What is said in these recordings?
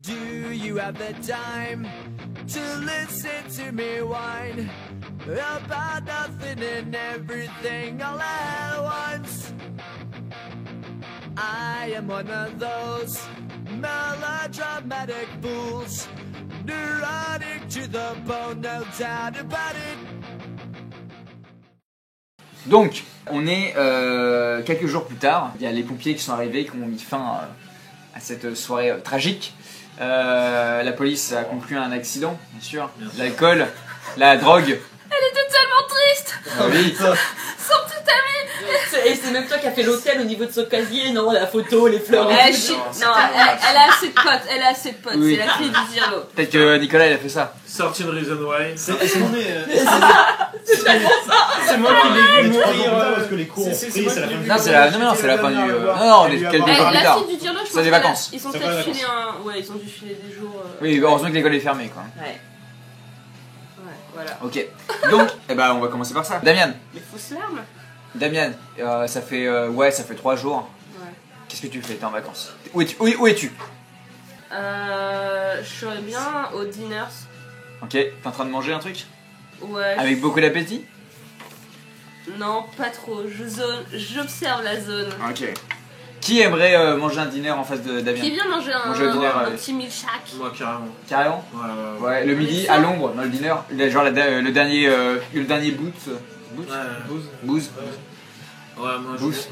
Do you have the time to listen to me whine about nothing and everything all at once? I am one of those melodramatic fools, neurotic to the bone, no doubt about it. Donc, on est quelques jours plus tard, il y a les pompiers qui sont arrivés, qui ont mis fin à cette soirée tragique. La police a conclu un accident, bien sûr. L'alcool, la drogue. Elle était tellement triste. Ah oui. Son petit ami. Et c'est même toi qui as fait l'hôtel au niveau de ce casier, non? La photo, les fleurs. Non, elle a assez de potes, elle a assez de potes. Oui. C'est la fille du Zirlo. Peut-être que Nicolas il a fait ça. 13 Reasons Why. C'est moi qui l'ai vu mourir parce que les cours ont pris, c'est la fin du Non, c'est la, non, c'est la fin du. Non, on est quelques jours plus La tard. fille du Zirlo, je C'est pense des vacances. Ils sont C'est peut-être pas des filés un. Ouais, ils ont dû filer des jours. Oui, heureusement que l'école est fermée, quoi. Ouais. Ouais, voilà. Ok. Donc, eh ben, on va commencer par ça. Damian. Les fausses larmes. Damian, ça fait 3 jours. Ouais. Qu'est-ce que tu fais? T'es en vacances. Où es-tu? Je serais bien au dinners. Ok. T'es en train de manger un truc? Ouais. Avec beaucoup d'appétit? Non, pas trop. J'observe la zone. Ok. Qui aimerait manger un dîner en face de Damien? Qui vient manger Manger au dîner, un petit milkshake. Moi, carrément. Carrément? Ouais, le midi ça. à l'ombre dans le dîner, genre le dernier boot. Booze. Ouais, moi Booze.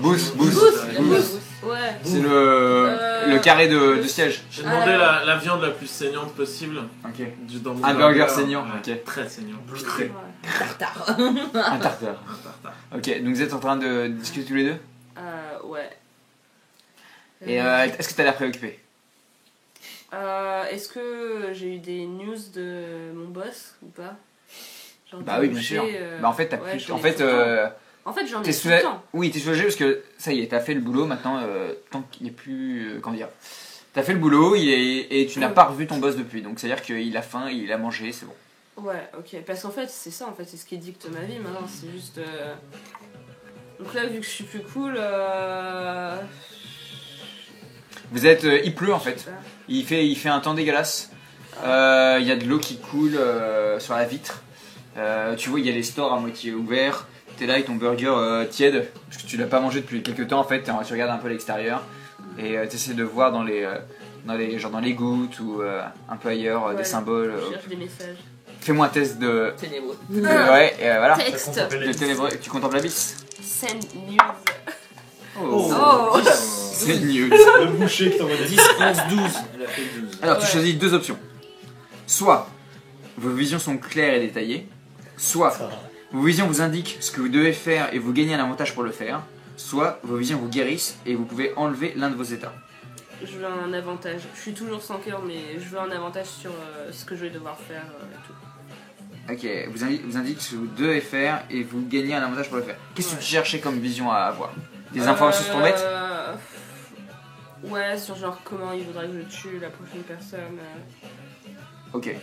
Ouais. C'est le carré de siège. J'ai demandé la viande la plus saignante possible. Ok. Dans mon Un burger saignant, ouais, ok. Très saignant. Ouais. Un tartare. Ok, donc vous êtes en train de discuter tous les deux? Ouais. Et est-ce que t'as l'air préoccupé? Est-ce que j'ai eu des news de mon boss ou pas? Genre Bah oui, bien sûr. Bah en fait, j'en ai t'es tout le temps. Oui, t'es soulagé parce que ça y est, t'as fait le boulot maintenant. Tant qu'il n'y a plus, comment dire, t'as fait le boulot et tu n'as pas revu ton boss depuis. Donc c'est à dire qu'il a faim, il a mangé, c'est bon. Ouais, ok. Parce qu'en fait, c'est ça. En fait, c'est ce qui dicte ma vie maintenant. C'est juste. Donc là, vu que je suis plus cool. Vous êtes, il pleut en fait. Il fait un temps dégueulasse. Il y a de l'eau qui coule sur la vitre. Tu vois, il y a les stores à moitié ouverts. T'es là avec ton burger tiède, parce que tu l'as pas mangé depuis quelques temps en fait. Tu regardes un peu l'extérieur et t'essaies de voir dans les gouttes ou un peu ailleurs des symboles. Je cherche des messages. Fais-moi un test de. Ténébreux. Ouais, voilà. Texte. De ténébreux. Tu contemples l'abysse. Send news. Oh. C'est news. Le boucher qui t'envoie des 10, 11, 12. Elle a fait 12. Alors tu choisis deux options. Soit vos visions sont claires et détaillées, soit vos visions vous indiquent ce que vous devez faire et vous gagnez un avantage pour le faire, soit vos visions vous guérissent et vous pouvez enlever l'un de vos états. Je veux un avantage. Je suis toujours sans cœur, mais je veux un avantage sur ce que je vais devoir faire et tout. Ok, vous indique ce que vous devez faire et vous gagnez un avantage pour le faire. Qu'est-ce que tu cherchais comme vision à avoir? Des informations sur ton maître? Ouais, sur genre comment il voudrait que je tue la prochaine personne. Ok.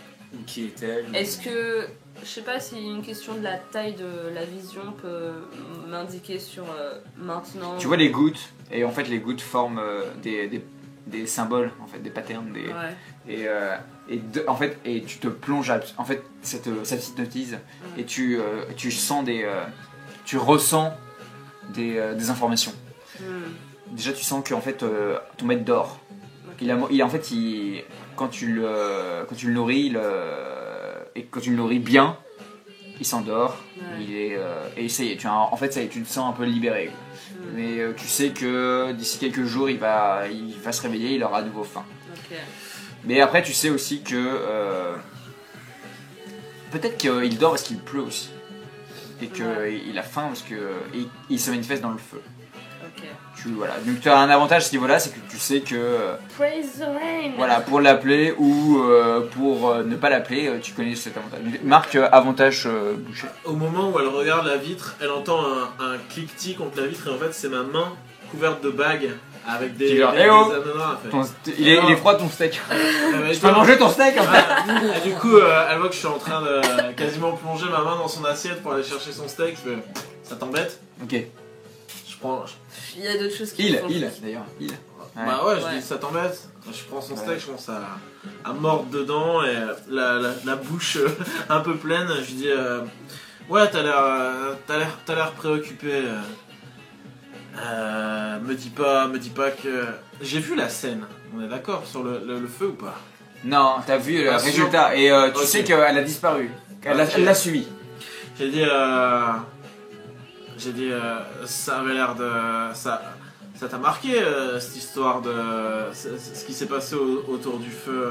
Qui est-elle? Est-ce que, je sais pas si une question de la taille de la vision peut m'indiquer sur maintenant. Tu vois les gouttes, et en fait les gouttes forment des symboles, en fait, des patterns, Ouais. et tu te plonges en fait ça t'hypnotise et tu sens tu ressens des informations. Déjà tu sens que en fait ton maître dort. Okay. Quand tu le nourris et quand tu le nourris bien, il s'endort. Ouais. Et ça y est, tu te sens un peu libéré. Mais tu sais que d'ici quelques jours il va se réveiller, il aura à nouveau faim. Ok. Mais après tu sais aussi que peut-être qu'il dort parce qu'il pleut aussi. Et qu'il a faim parce qu'il se manifeste dans le feu. Ok. Voilà. Donc tu as un avantage à ce niveau-là, c'est que tu sais que Praise the rain. voilà, pour l'appeler ou pour ne pas l'appeler, tu connais cet avantage. Marque avantage bouché. Au moment où elle regarde la vitre, elle entend un cliquetis contre la vitre et en fait c'est ma main couverte de bagues avec des ananas en fait. Il est froid ton steak. Tu Tu peux manger ton steak en fait. Et du coup, elle voit que je suis en train de quasiment plonger ma main dans son assiette pour aller chercher son steak. Je fais, ça t'embête? Ok. Je prends. Il y a d'autres choses qui Il font d'ailleurs. Il. Bah ouais, je Ouais. dis ça t'embête. Je prends son steak, je commence à mordre dedans et la bouche un peu pleine. Je dis ouais, t'as l'air préoccupé. Me dis pas que j'ai vu la scène. On est d'accord sur le feu ou pas? Non, t'as vu le Ah, résultat et tu Ok. sais qu'elle a disparu. Elle l'a suivi. J'ai dit ça avait l'air de ça t'a marqué cette histoire de ce qui s'est passé autour du feu.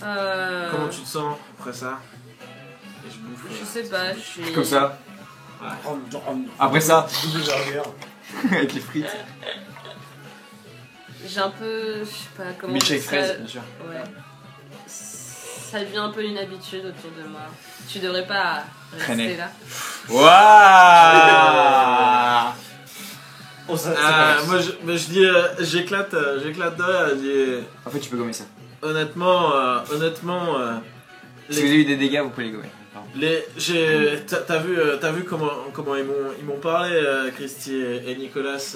Comment tu te sens après ça? Et je bouffe. Je sais pas, je suis. Comme ça. En Après ça, double burger. avec les frites. J'ai un peu. Je sais pas comment. Milkshake ça- fraise, bien sûr. Ouais. Ça devient un peu une habitude autour de moi. Tu devrais pas rester Traîner. là. Waouh. Oh, ça Moi je dis j'éclate de rire. Je dis En fait, tu peux gommer ça. honnêtement Si vous avez eu des dégâts, vous pouvez les gommer. Pardon. t'as vu comment ils m'ont parlé Christy et Nicolas.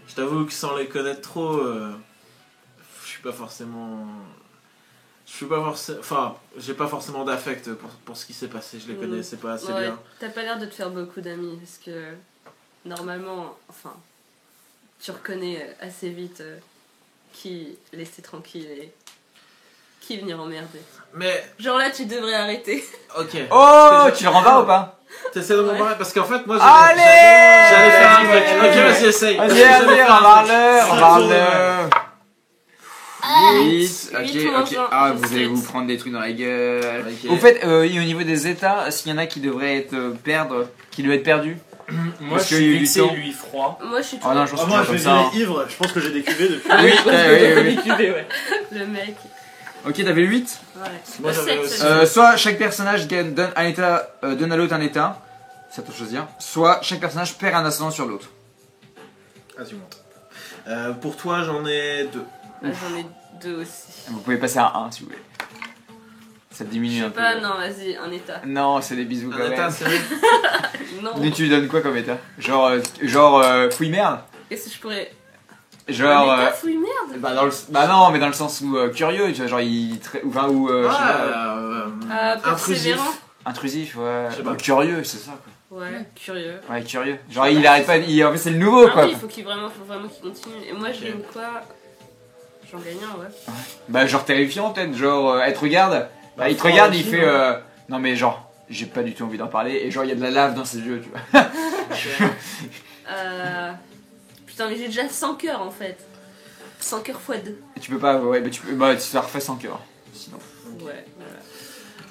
Je t'avoue que sans les connaître trop, je suis pas forcément. Enfin, j'ai pas forcément d'affect pour ce qui s'est passé. Je les connaissais pas assez Ouais, bien. t'as pas l'air de te faire beaucoup d'amis parce que normalement, enfin, tu reconnais assez vite qui laisser tranquille et qui venir emmerder. Mais Genre là, tu devrais arrêter. ok. Oh, tu le renvoies ou pas? T'essaies de m'en parler parce qu'en fait moi Allez. j'allais faire un truc. Ok, vas-y, essaye. Vas-y, J'allais vas-y, faire un remarle-le, truc. remarle-le. 8, huit ok, moins ok. un, Ah, je vous allez sais. vous prendre des trucs dans la gueule. Ok. Au fait, au niveau des états, s'il y en a qui devraient être qui doivent être perdus. Moi, Parce je qu'il y a eu suis du vexé, temps. lui froid. Moi, je suis Oh non, je pense Ah, que moi, tu je vas vais comme ça. ivre. Je pense que j'ai des cuvées depuis. Oui, oui, oui. Ouais. le mec. Ok, t'avais le 8. Ouais. Moi, Le j'avais sept, aussi. c'est Soit chaque personnage donne un état, donne à l'autre un état. C'est à toi de choisir. Soit chaque personnage perd un ascendant sur l'autre. Vas-y, monte. Pour toi, j'en ai 2. le- J'en ai deux aussi. Vous pouvez passer à 1 si vous voulez. Ça Je diminue sais un peu. pas, non, vas-y, un état. Non, c'est des bisous quand Un état, même. sérieux? Non. Mais tu lui donnes quoi comme état? Genre fouille merde? Qu'est-ce que je pourrais. Genre. Un état fouille merde. Bah non, mais dans le sens où curieux, tu vois, genre enfin ou je sais pas, Intrusif. Persévérant. intrusif, ouais. Je sais pas. Ou curieux, c'est ça quoi. Ouais, curieux. Ouais, curieux. Genre il arrête pas, en fait c'est le nouveau Ah quoi. oui, il faut vraiment qu'il continue. Et moi, je gagne quoi? J'en gagne un, ouais. Bah genre terrifiant peut-être, genre elle te regarde, bah, il te regarde, il fait non mais genre j'ai pas du tout envie d'en parler et genre il y a de la lave dans ses yeux, tu vois. Putain, mais j'ai déjà 100 cœurs en fait. 100 cœurs x 2. Et tu peux pas, ouais, bah tu peux, bah tu te refais sans cœur. Sinon. Ouais,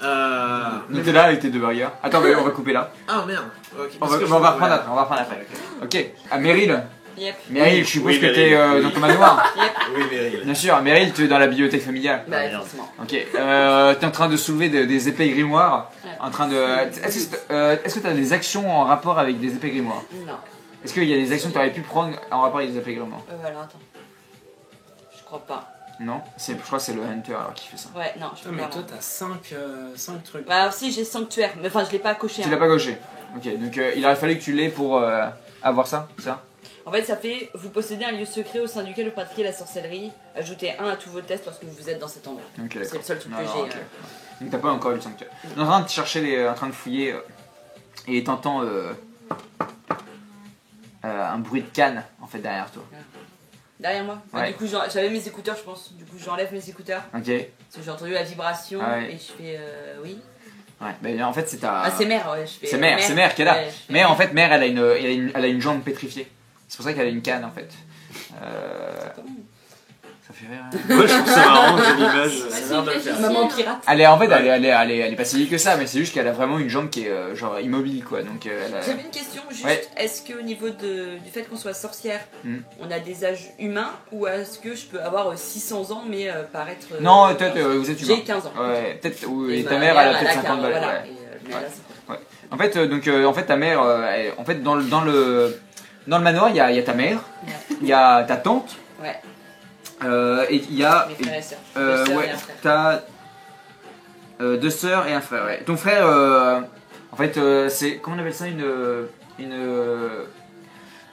voilà. Donc t'es là avec tes 2 burgers. Attends, mais on va couper là. Ah merde. Ok, On parce va, que on va je- reprendre après, on va reprendre après. Ok. Ah Meryl. Yep. Meryl, je suppose Oui, que Meryl, t'es oui. dans ton manoir. Oui, Meryl. Bien sûr, Meryl, tu es dans la bibliothèque familiale. Bah, merde. forcément. Ok, t'es en train de soulever des épées grimoires. Ouais. En train de. Est-ce que t'as des actions en rapport avec des épées grimoires? Non. Est-ce qu'il y a des actions que t'aurais pu prendre en rapport avec des épées grimoires? Alors attends. Je crois pas. Non, je crois que c'est le Hunter alors qui fait ça. Ouais, non, je Ah, peux mais pas. toi, t'as 5 trucs. Bah, alors si, j'ai sanctuaire. Mais enfin, je l'ai pas coché. Tu hein. l'as pas gauché. Ok, donc il aurait fallu que tu l'aies pour avoir ça, ça? En fait, ça fait vous possédez un lieu secret au sein duquel vous pratiquez la sorcellerie. Ajoutez 1 à tous vos tests lorsque vous êtes dans cet endroit. Ok, C'est d'accord. le seul truc Non, que non, j'ai. ok. Donc t'as pas encore eu le sanctuaire. On est en train de chercher, en train de fouiller et t'entends un bruit de canne en fait derrière toi. Derrière moi. Bah, Ouais. du coup, j'avais mes écouteurs, je pense. Du coup, j'enlève mes écouteurs. Ok. Parce que j'ai entendu la vibration Ah ouais. et je fais oui. Ouais, bah en fait c'est ta. Ah, c'est mère, ouais. Je fais, C'est Mère qui est là. Ouais, je fais Mais en fait, Mère, elle a une jambe pétrifiée. C'est pour ça qu'elle a une canne en fait. Ça fait rire. Hein. Ouais, je trouve ça marrant, j'ai l'image. Ouais, Ça a c'est l'air de une le faire. Maman pirate. Elle est en fait, elle est pas si vieille que ça, mais c'est juste qu'elle a vraiment une jambe qui est genre immobile quoi. Donc elle a... J'avais une question juste. Ouais. Est-ce qu'au niveau du fait qu'on soit sorcière, Hmm. on a des âges humains ou est-ce que je peux avoir 600 ans mais paraître. Non, peut-être vous êtes humain. J'ai 15 ans. Ouais, peut-être. Et Et ma ta mère, elle a a peut-être 50 40, balles. voilà. Ouais. Et, mais elle a 50. En fait, en fait, ta mère, en fait, dans le manoir, il y a ta mère, Ouais. il y a ta tante, Ouais. et il y a, Mes frères et sœurs. Deux sœurs ouais, et un frère. t'as 2 sœurs et un frère. Ouais. Ton frère, en fait, c'est comment on appelle ça une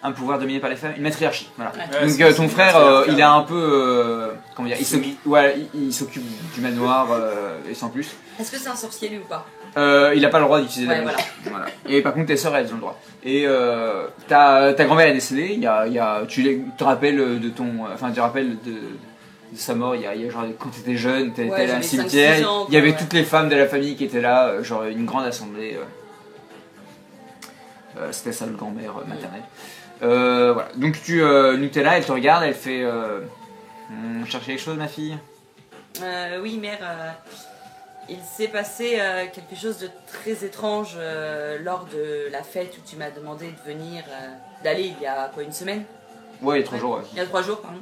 un pouvoir dominé par les femmes, une matriarchie. Voilà. Ouais. Donc ton frère, il a un peu, comment dire, il s'occupe du manoir et sans plus. Est-ce que c'est un sorcier lui ou pas? Il a pas le droit d'utiliser la Ouais, magie. Voilà. Et par contre tes sœurs elles ont le droit. Et ta grand-mère est décédée. Tu te rappelles de ton, enfin tu te rappelles de sa mort. Il y a genre quand t'étais jeune, t'étais Ouais, à un j'avais cimetière. 5-6 ans, Il y avait ouais. toutes les femmes de la famille qui étaient là, genre une grande assemblée. C'était ça le grand-mère maternelle. Voilà. Donc Nutella, elle te regarde, elle fait. Chercher quelque chose, ma fille. Oui, mère, il s'est passé quelque chose de très étrange lors de la fête où tu m'as demandé de venir, d'aller il y a quoi, une semaine? Ouais, il y a 3 jours. Ouais. Il y a 3 jours, pardon.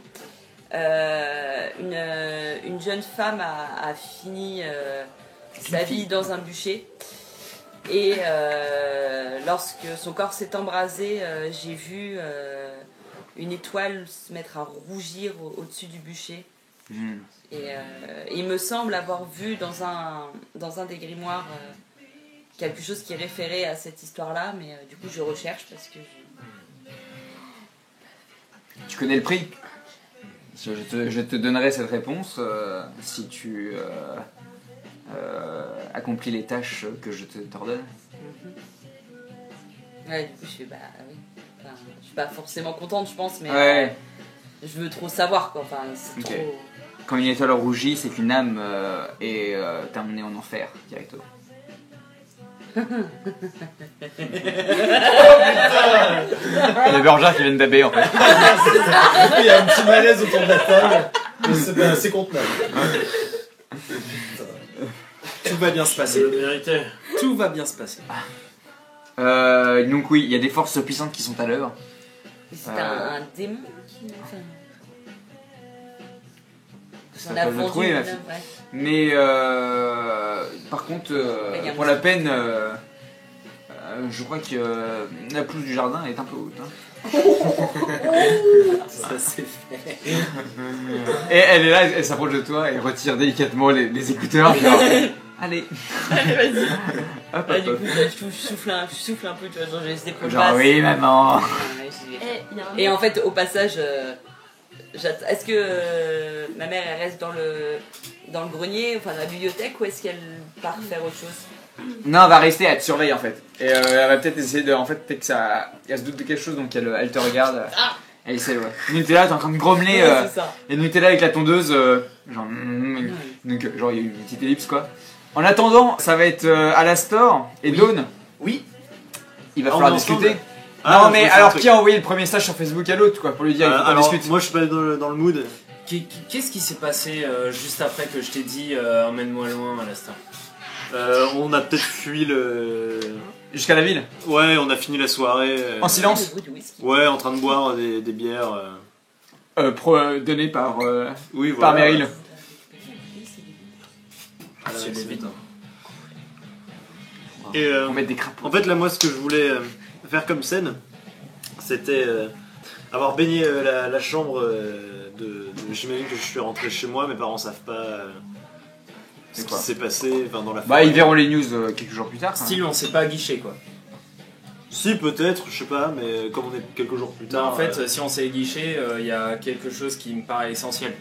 Une jeune femme a fini sa vie dans un bûcher. Et lorsque son corps s'est embrasé, j'ai vu une étoile se mettre à rougir au-dessus du bûcher. Et il me semble avoir vu dans un des grimoires quelque chose qui référait à cette histoire-là, mais du coup je recherche parce que... Tu connais le prix? Je te donnerai cette réponse si tu accomplis les tâches que je t'ordonne. Ouais, du coup je fais bah oui. Enfin, je suis pas forcément contente, je pense, mais Ouais. je veux trop savoir quoi. Enfin, c'est Ok. trop... Quand une étoile rougit, c'est qu'une âme est terminée en enfer directement. Il y a Burger qui vient d'aber en fait. Il y a un petit malaise autour de la table. Mais c'est contenable. Tout va bien se C'est passer. le mérité. Tout va bien se passer. Donc oui, il y a des forces puissantes qui sont à l'œuvre. C'est un démon qui... Enfin... Ça On a peut le vendu trouver, ma une fille. œuvre, ouais. Mais par contre, pour la peine, je crois que la pelouse du jardin est un peu haute. Hein. Ça c'est fait. Et elle est là, elle s'approche de toi, elle retire délicatement les écouteurs. Genre, allez, Allez, vas-y. hop, Ouais, hop, du hop. coup, je souffle un peu, tu vois, genre j'ai laissé prendre Genre oui, maman. Ouais, j'y vais. Eh, y a un Et en fait, au passage, est-ce que ma mère elle reste dans le grenier, enfin dans la bibliothèque, ou est-ce qu'elle part faire autre chose? Non, elle va rester, elle te surveille en fait. Et elle va peut-être essayer de. En fait, peut-être que ça. Elle se doute de quelque chose donc elle te regarde. Elle essaie, ouais. Nutella, t'es en train de grommeler. Ouais, c'est ça. Et Nutella avec la tondeuse. Genre. Donc, genre, il y a eu une petite ellipse quoi. En attendant, ça va être Alastor et Dawn. Oui. Il va Ah, falloir on est discuter. ensemble. Ah, Non, je mais voulais faire alors un truc. qui a envoyé le premier message sur Facebook à l'autre quoi pour lui dire il faut qu'on Alors, discute. moi je suis pas dans le mood. Qu'est-ce qui s'est passé juste après que je t'ai dit emmène-moi loin à l'instant? On a peut-être fui le. Jusqu'à la ville. Ouais, on a fini la soirée. En silence. Le bruit du whisky. Ouais, en train de boire des bières. Donné par, Oui, par voilà. Meryl. Monsieur David. Et On met des crapauds. en fait, là, moi, ce que je voulais faire comme scène, c'était avoir baigné la chambre j'imagine que je suis rentré chez moi, mes parents savent pas ce C'est qui quoi s'est passé dans la Bah, forêt. ils verront les news quelques jours plus tard. quoi. Style, on s'est pas guiché quoi. Si, peut-être, je sais pas, mais comme on est quelques jours plus Non, tard. en fait, si on s'est guiché, il y a quelque chose qui me paraît essentiel.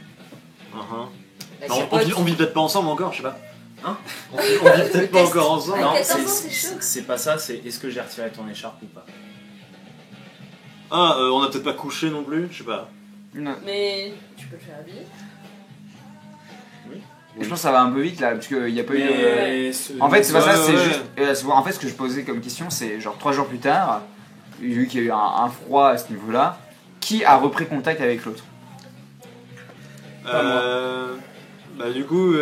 La Non, chipote. on vit peut-être pas ensemble encore, je sais pas. Hein On vit peut-être pas test. encore ensemble. Non, 14 ans, c'est chaud. c'est pas ça, c'est est-ce que j'ai retiré ton écharpe ou pas? Ah, on a peut-être pas couché non plus, je sais pas. Non. Mais tu peux le faire habiller. Je pense que ça va un peu vite là, parce qu'il n'y a pas eu. Mais En fait, c'est pas Ouais, ça, c'est ouais. juste. En fait, ce que je posais comme question, c'est genre 3 jours plus tard, vu qu'il y a eu un froid à ce niveau-là, qui a repris contact avec l'autre? Pas moi. Bah, du coup,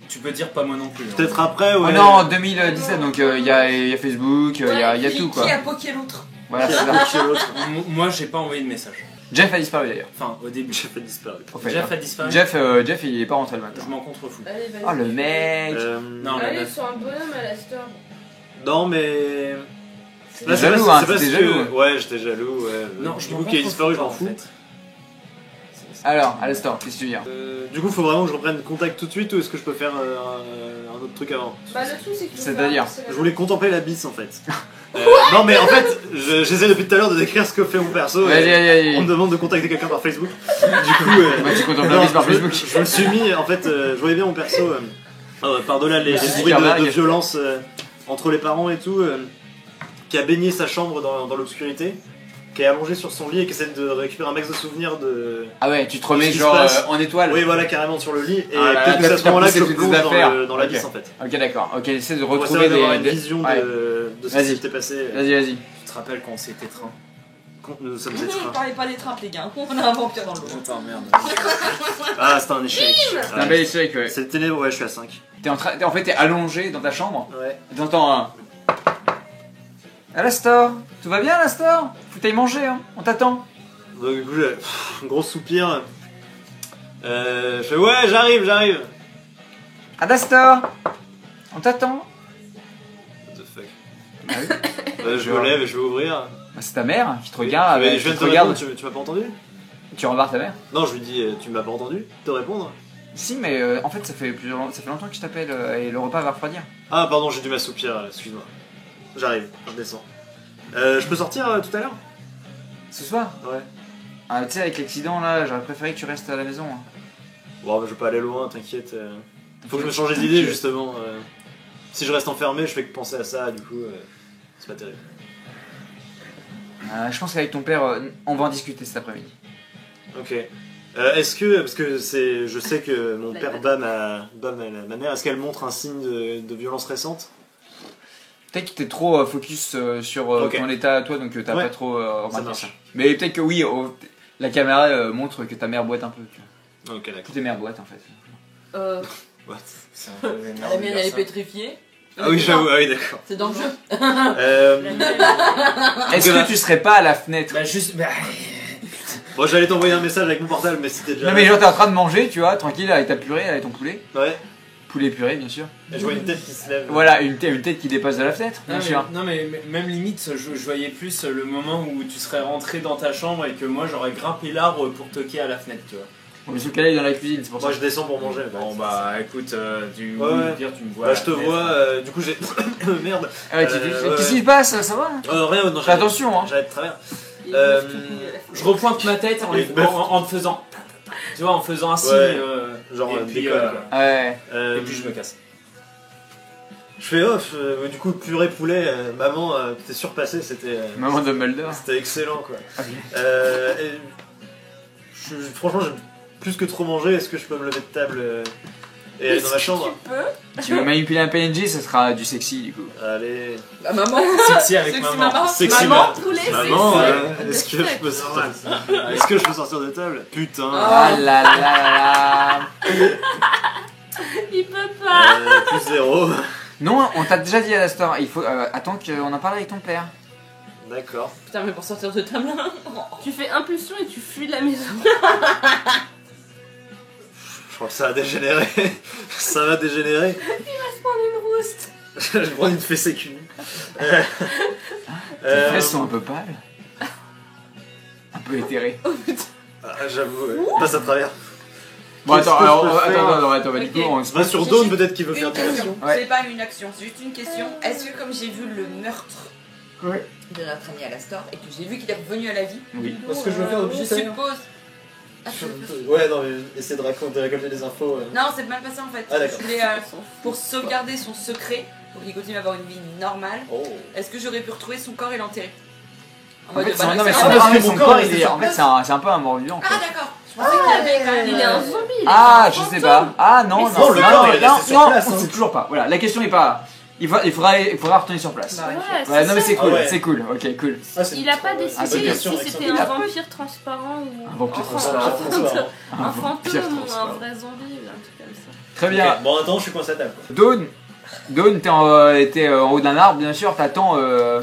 tu peux dire pas moi non plus. hein. peut-être après, ouais. Oh non, en 2017, donc il y a Facebook, il y a tout quoi. Qui a poké l'autre? Voilà, c'est ça. Chez l'autre. Moi, j'ai pas envoyé de message. Jeff a disparu d'ailleurs. Enfin, au début. J'ai fait disparu. Au fait, Jeff hein. a disparu. Jeff, il est pas rentré le matin. Je m'en contrefous. Allez, vas-y. Oh le mec. Non, la Allez, meuf. sur un bonhomme à la store. Non, mais. T'es jaloux, hein, t'étais jaloux. Ouais, j'étais jaloux, ouais. Non, Du je coup, m'en qui a contrefous disparu, je pas, m'en en fous. fait. Alors, Alastor, qu'est-ce que tu veux dire? Du coup, faut vraiment que je reprenne contact tout de suite ou est-ce que je peux faire un autre truc avant? Bah, le truc, c'est que. C'est-à-dire Je voulais contempler la bise en fait. Non mais en fait, j'essaie depuis tout à l'heure de décrire ce que fait mon perso. Vas-y, et vas-y, On me vas-y. demande de contacter quelqu'un par Facebook. Du coup, Bah, tu contemples non, la bise par je me- Facebook. Je me suis mis, en fait, je voyais bien mon perso, par-delà les bruits de violence entre les parents et tout, qui a baigné sa chambre dans l'obscurité, qui est allongé sur son lit et qui essaie de récupérer un max de souvenirs de... Ah ouais, tu te remets Qu'est-ce qui genre se passe en étoile. Oui, voilà, carrément sur le lit, et Ah là, peut-être que c'est à ce t'as moment-là que poussé je toutes plonge tes affaires. dans l'abysse Ok. en fait. Ok, d'accord. Ok, essaie de Pour retrouver essayer d'avoir une des. vision Ouais. de ce qui Vas-y. s'était passé. Vas-y, vas-y. Tu te rappelles quand on s'était train? Nous sommes Ne extra. parlez pas des trappes, les gars. On a un vampire dans le lot. Attends, merde. Ah, c'était un échec. C'est un bel échec, ouais. C'est le ténèbre, ouais, je suis à 5. En fait, t'es allongé dans ta chambre. Ouais. Et t'entends un. Alastor, tout va bien, Alastor? Faut que t'ailles manger, hein. On t'attend. Donc, du coup, un gros soupir. Je fais ouais, j'arrive. Alastor, on t'attend. What the fuck. Ah oui. Je me lève et je vais ouvrir. Bah, c'est ta mère qui te regarde. Mais je qui viens de te te regarde. répondre, tu m'as pas entendu? Tu remarques ta mère? Non, je lui dis, tu m'as pas entendu te répondre? Si, mais en fait, ça fait longtemps que je t'appelle et le repas va refroidir. Ah, pardon, j'ai dû m'assoupir, excuse-moi. J'arrive, je redescends. Je peux sortir tout à l'heure? Ce soir? Ouais. Ah, tu sais, avec l'accident là, j'aurais préféré que tu restes à la maison. Hein. Bon, je vais pas aller loin, t'inquiète. Faut que je me change d'idée, justement. Si je reste enfermé, je fais que penser à ça, du coup, c'est pas terrible. Je pense qu'avec ton père, on va en discuter cet après-midi. Ok. Est-ce que, parce que je sais que mon père bat ma mère, est-ce qu'elle montre un signe de violence récente? Peut-être que t'es trop focus sur Ok. ton état à toi, donc t'as Ouais. pas trop remarqué marche. ça. Mais peut-être que oui, la caméra montre que ta mère boite un peu. Tu vois. Ok, d'accord. Toutes les mères boitent en fait. What? C'est un peu énorme La de mienne, dire elle est ça. pétrifiée. Ah oui, j'avoue, ah oui, d'accord. C'est dans le jeu. Est-ce que tu serais pas à la fenêtre? Bah, juste. Bah, Bon, j'allais t'envoyer un message avec mon portable, mais c'était déjà... Non mais genre t'es en train de manger, tu vois, tranquille avec ta purée, avec ton poulet. Ouais, Poulet purée bien sûr. et je vois une tête qui se lève. Voilà, une tête qui dépasse de la fenêtre, bien non, sûr. mais même limite, je voyais plus le moment où tu serais rentré dans ta chambre et que moi j'aurais grimpé l'arbre pour toquer à la fenêtre, tu vois. Bon, mais ce cas-là il est dans la cuisine, c'est pour ça. Moi, je descends pour manger. Bon bah écoute, du Ouais, ouais. pire tu me vois. Bah, à je la te fenêtre. vois, du coup, j'ai... Merde. Ah ouais, ouais. qu'est-ce qui se passe? Ça va? Rien, non, Fais attention hein. J'allais de travers. Je repointe ma tête Les meufs. en te faisant. Tu vois, en faisant un signe. Ouais. Genre, et puis, décolle, quoi. Ouais. et puis je me casse. Je fais off, du coup, purée poulet, maman, t'es surpassé, c'était... Maman Dumbledore. C'était excellent, quoi. Ok. Et franchement, j'ai plus que trop mangé, est-ce que je peux me lever de table et aller dans ma chambre? Tu veux manipuler un PNJ, ça sera du sexy du coup. Allez... Bah, maman. Sexy avec Sexy maman. maman. Sexy Maman, ma- poulet, Maman, c'est- est-ce que je peux sortir... Est-ce que je peux sortir de table? Putain. Ah là là là là. Il peut pas. Plus 0. Non, on t'a déjà dit à la store, il faut attends qu'on en parle avec ton père. D'accord. Putain, mais pour sortir de table là. Tu fais impulsion et tu fuis de la maison. Je crois que ça va dégénérer. Ça va dégénérer. Se prendre une rouste. Je vais prendre une fessée cunie. Tes fesses sont un peu pâles. Un peu éthérées. J'avoue, passe à travers. Bon Qu'est-ce attends, que je alors peux faire attends, du coup on se Va sur Dawn peut-être qu'il veut faire Une des question. actions. Ouais. C'est pas une action, c'est juste une question. Est-ce que comme j'ai vu le meurtre Ouais. de notre ami Alastor et que j'ai vu qu'il est revenu à la vie, Oui. Parce que je veux faire je suppose. Ah, tu veux- Ouais, non, mais essayer de récolter des infos. Non, c'est mal passé en fait. Ah, d'accord. Je voulais, pour sauvegarder son secret, pour qu'il continue à avoir une vie normale, Oh. est-ce que j'aurais pu retrouver son corps et l'enterrer En En mode fait, de c'est- non, mais c'est son un- parce corps, que son mon corps, corps, il c'est est, sur en fait, c'est un peu un mort vivant. Ah quoi. d'accord. Je pensais qu'il y avait quand même. Il est un zombie. il est Ah, un je sais fantôme. pas. Ah non, Mais non, c'est- non, non, non, il est non, resté sur non, place, on hein. sait toujours pas. Voilà, la question est pas. Il faudra retourner sur place. Bah, ouais. Ouais, Voilà, non mais c'est Ah cool, ouais. c'est cool. Ok, cool. Il a pas décidé bonne question, si c'était Alexandre. un vampire transparent ou Un vampire enfin, transparent. un Un fantôme vampire ou un transparent. vrai zombie ou un truc comme ça. Très bien. Bon, attends, je suis coincé à table. Quoi. Dawn, t'es en haut d'un arbre, bien sûr. T'attends à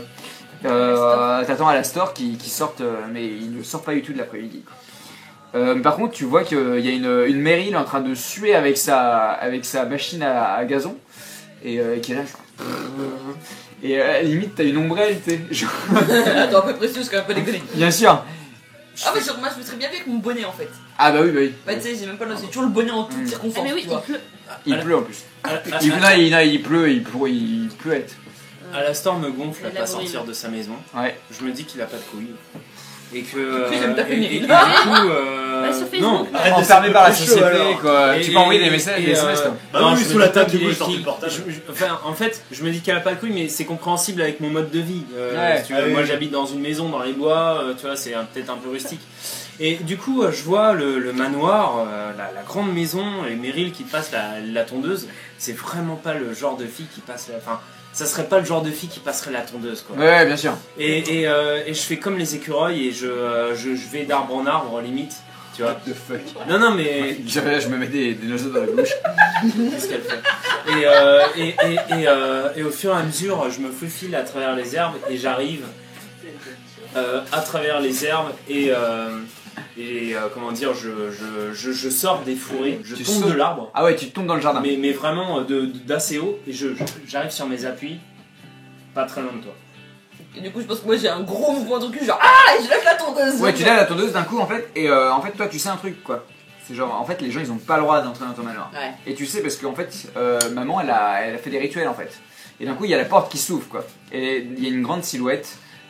la store qui sorte, mais il ne sort pas du tout de l'après-midi. Quoi. Par contre, tu vois qu'il y a une Meryl en train de suer avec sa machine à gazon et qui est là. Et limite, t'as une ombrelle, tu sais. genre- Attends, un peu précieux, c'est quand même pas déconné. Bien sûr. Ah ouais, genre moi je me serais bien vu avec mon bonnet en fait. Ah bah oui, bah oui. Bah tu sais, j'ai même pas c'est toujours le bonnet en toutes Ah, circonstances. mais oui, tu vois. Il pleut en plus. À Il pleut être. Astor me gonfle à La pas brûle. sortir de sa maison. Ouais. Je me dis qu'il a pas de couilles. Et que. Puis j'aime pas et Meryl. du coup. Bah, sur Facebook. Non. Arrête de Enfermé par la chaud, société, alors. quoi. Et- Tu peux envoyer des et- messages, et, des SMS, toi. Bah non, oui, je sous me la dis pas table, du qu'il coup, est- il sort qu'il- du portable. Enfin, en fait, je me dis qu'elle a pas de couilles, mais c'est compréhensible avec mon mode de vie. Ouais. Si tu veux, Ah oui, moi, oui. j'habite dans une maison dans les bois, tu vois, c'est peut-être un peu rustique. Et du coup, je vois le manoir, la grande maison, et Meryl qui passe la tondeuse. C'est vraiment pas le genre de fille qui passe la. Enfin, ça serait pas le genre de fille qui passerait la tondeuse, quoi. Ouais, bien sûr. Et je fais comme les écureuils et je vais d'arbre en arbre, limite. Tu vois. What the fuck. Non, mais. Je me mets des noiseux dans la bouche. Qu'est-ce qu'elle fait et au fur et à mesure, je me faufile à travers les herbes et j'arrive à travers les herbes et comment dire, je sors des fourrés, je Tu tombe sautes. de l'arbre, Ah ouais, tu tombes dans le jardin. mais vraiment d'assez haut et j'arrive sur mes appuis, pas très loin de toi. Et du coup, je pense que moi j'ai un gros mouvement de cul, genre ah, et je lève la tondeuse. Ouais, tu lèves la tondeuse d'un coup en fait, et en fait, toi tu sais un truc quoi. C'est genre, en fait, les gens ils ont pas le droit d'entrer dans ton manoir. Ouais. Et tu sais parce qu'en fait, maman elle a fait des rituels en fait. Et d'un coup, il y a la porte qui s'ouvre quoi. Et il y a une grande silhouette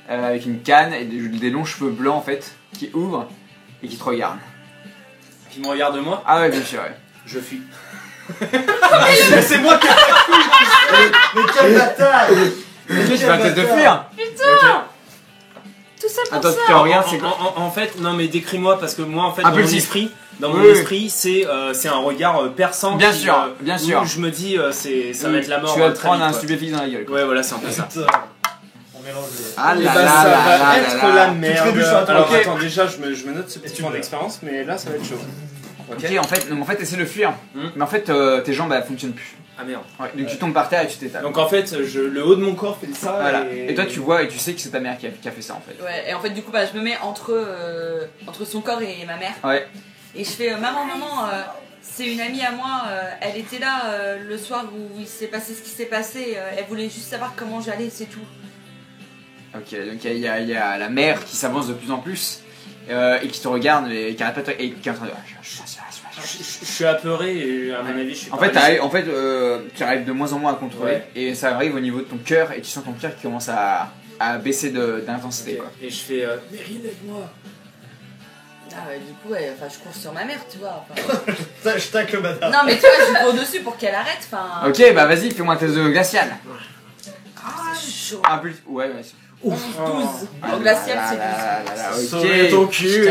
avec une canne et des longs cheveux blancs en fait qui ouvrent et qui te regardent. Qui me regarde moi, Ah ouais, bien sûr, ouais. je fuis. Mais c'est moi qui ai pas de couilles. Mais quel bâtard. Tu vas peut-être te fuir. Tout ça pour Attends, ça. tu regardes, c'est quoi? En fait, non mais décris-moi parce que moi en fait Impulsif. dans mon Oui. esprit c'est un regard perçant. Bien qui, sûr, bien où sûr. je me dis ça va être la mort. Tu vas te très prendre vite, un quoi. stupéfixe dans la gueule. Quoi. Ouais, voilà, c'est un peu ça. Putain. On mélange les. Ah Et là bah, là ça là va là être là la là. merde. trébuches sur un Alors truc. attends, déjà je me note ce petit tu point meurs. d'expérience, mais là ça va être chaud. Ok. Ok, en fait, essaie de fuir. Mais en fait, tes jambes elles fonctionnent plus. Ah merde. Ouais, donc tu tombes par terre et tu t'étales. Donc en fait, le haut de mon corps fait ça. Voilà. Et toi, tu vois et tu sais que c'est ta mère qui a fait ça en fait. Ouais, et en fait, du coup, bah, je me mets entre son corps et ma mère. Ouais. Et je fais maman, c'est une amie à moi, elle était là le soir où il s'est passé ce qui s'est passé, elle voulait juste savoir comment j'allais, c'est tout. Ok, donc il y a la mère qui s'avance de plus en plus et qui te regarde et qui arrête pas et qui est en train de. Je suis apeuré et à mon avis, je suis En fait, paralysé. tu arrives de moins en moins à contrôler Ouais. et ça arrive au niveau de ton cœur et tu sens ton cœur qui commence à baisser d'intensité. Ok. Quoi. Et je fais Meryl, aide-moi. Ah ouais, du coup, ouais, enfin, je cours sur ma mère, tu vois. enfin. Je tacle le bâtard. Non, mais tu vois, je cours dessus pour qu'elle arrête, enfin. Ok, bah vas-y, fais-moi un test de glacial. Ah, chaud. Ah, plus. Ouais, ouais. 11, 12. En glacial, c'est 12. Ok. ton cul.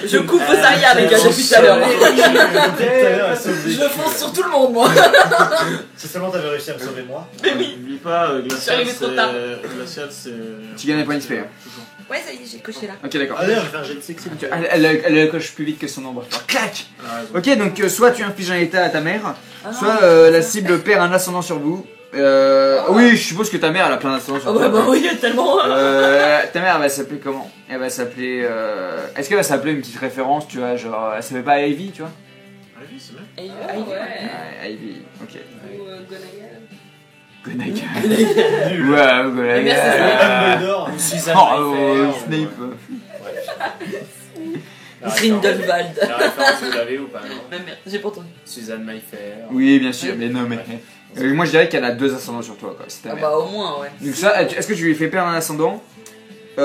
Je coupe aux arrières, les gars, depuis tout à l'heure. Je Je fonce sur tout le monde, moi. Si seulement t'avais réussi à me sauver moi. Mais oui. N'oublie pas, Glacial, arrivé trop tard. c'est. Tu gagnes un point d'XP. Ouais, ça y est, j'ai coché là. Ok, d'accord. Ah d'ailleurs, j'ai fait un jet de sexy. Ok, elle coche plus vite que son ombre. Alors, clac. Ok, donc soit tu infliges un état à ta mère, Ah non. soit la cible perd un ascendant sur vous. Oui, je suppose que ta mère elle a plein d'ascendants sur Oh, toi. bah oui, tellement. Ta mère elle va s'appeler comment? Elle va s'appeler. Est-ce qu'elle va s'appeler une petite référence, tu vois? Genre, elle s'appelle pas Ivy, tu vois? Ah oui, c'est bien. Et, Ah ouais. Ouais, Ivy, ok. Ou Gonagal. Gonaga. Ouais, Gonaga. Merci, Dumbledore. Suzanne Oh, Mayfair, Snape. Grindelwald. La référence, vous l'avez ou pas, non? Ma mère, j'ai pas entendu. Suzanne Mayfair. Oui, bien sûr, mais non, mais. Moi je dirais qu'elle a 2 ascendants sur toi, quoi. C'est ta Ah mère. bah au moins, ouais. Donc, ça, est-ce que tu lui fais perdre un ascendant?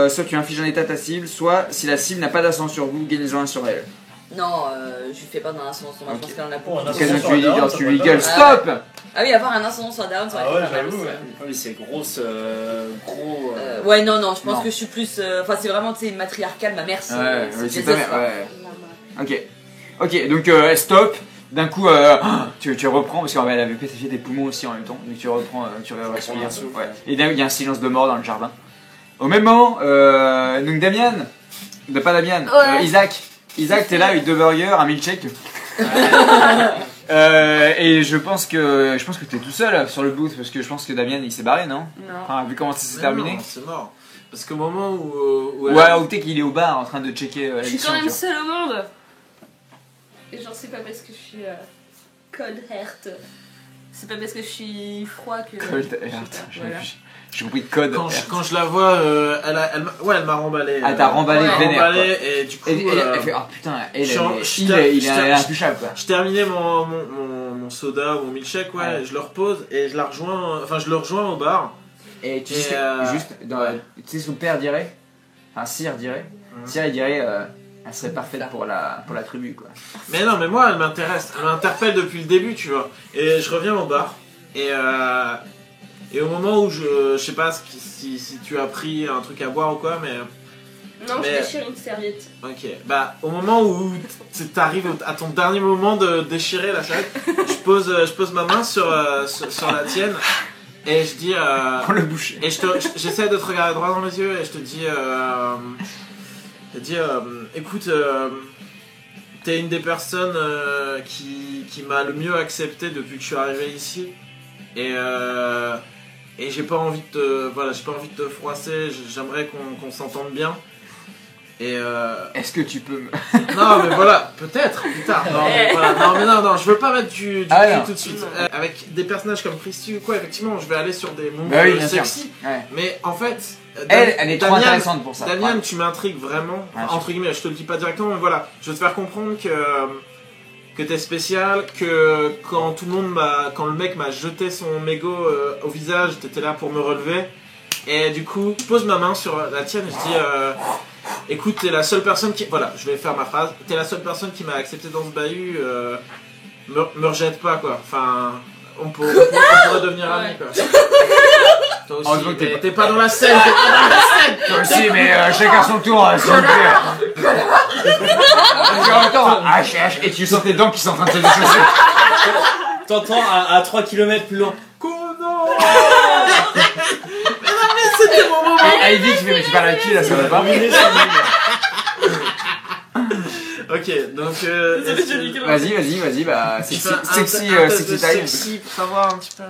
Soit tu infliges un état à ta cible, soit si la cible n'a pas d'ascendant sur vous, gagnez-en un sur elle. Non, je lui fais pas d'un ascendant sur moi, je pense qu'elle en a Oh, un beaucoup. Ok, donc sur la daronne, ça tu pourrait lui pas gueules mal. stop! Ah oui, avoir un ascendant sur la daronne, ça Ah aurait ouais, été pas mal j'avoue, aussi, ouais. Oui, c'est gros. Ouais, non, je pense Non. que je suis plus. Enfin, c'est vraiment, tu sais, matriarcal, ma mère, c'est. Ouais, c'est oui, c'est Joseph, ta mère, quoi. ouais. Ok, donc stop. D'un coup, tu reprends parce qu'elle avait pétrifié tes poumons aussi en même temps. Donc tu reprends, tu respires. un souffle. Ouais. Et là, il y a un silence de mort dans le jardin. Au même moment, donc Damien, pas Damien, Ouais. Isaac, t'es là avec 2 burgers, un milkshake. Et je pense que t'es tout seul sur le booth parce que je pense que Damien il s'est barré, non? Non. Enfin, vu comment ça s'est Mais terminé. non, c'est mort. Parce qu'au moment où. Ou alors peut-être qu'il est au bar en train de checker Je suis l'édition. quand même tu vois. seule au monde. Et genre, c'est pas parce que je suis cold heart. C'est pas parce que je suis froid que. Cold je sais Heart, pas, j'ai voilà. vu. J'ai compris le code. Quand je la vois, elle m'a remballé. Ah, t'as remballé ouais, vénère. Remballé, et du coup. Elle fait, oh putain, il est intouchable quoi. Je terminais mon soda, mon milkshake, ouais, je le repose et je le rejoins au bar. Et tu sais, juste, tu sais, son père dirait, enfin, Cyr dirait, Cyr il dirait, elle serait parfaite pour la tribu quoi. Mais non, mais moi elle m'intéresse, elle m'interpelle depuis le début, tu vois. Et je reviens au bar et au moment où je sais pas si tu as pris un truc à boire ou quoi, mais. Non, je déchire une serviette. Ok, bah au moment où t'arrives à ton dernier moment de déchirer la serviette, je pose ma main sur la tienne et je dis. Prends le boucher. Et j'essaie de te regarder droit dans les yeux et je te dis. Écoute, t'es une des personnes qui m'a le mieux accepté depuis que je suis arrivé ici. Et j'ai pas envie de te froisser, j'aimerais qu'on s'entende bien. Et est-ce que tu peux me... Non mais voilà, peut-être plus tard. Non mais voilà, non, je veux pas mettre du tout de suite. Avec des personnages comme Christy ou quoi, effectivement, je vais aller sur des moments sexy. Ouais. Mais en fait, elle est trop intéressante pour ça. Damian, tu m'intrigues vraiment. Entre guillemets, je te le dis pas directement, mais voilà, je veux te faire comprendre que t'es spécial, que quand le mec m'a jeté son mégot au visage, t'étais là pour me relever. Et du coup, je pose ma main sur la tienne et je dis écoute, t'es la seule personne qui... Voilà, je vais faire ma phrase. T'es la seule personne qui m'a accepté dans ce bahut. Me rejette pas, quoi. Enfin, on pourrait devenir amis, quoi. Toi aussi, t'es pas dans la scène, Toi aussi, mais chacun son tour, s'il vous plaît. Et en même temps, et tu sens tes dents qui sont en train de se déchausser. T'entends à 3 km plus loin. C'était mon moment. Et Ivy, tu fais, mais tu parles à qui là, ça va pas? Ok, donc. Vas-y, bah. Sexy time. Sexy pour savoir un petit peu.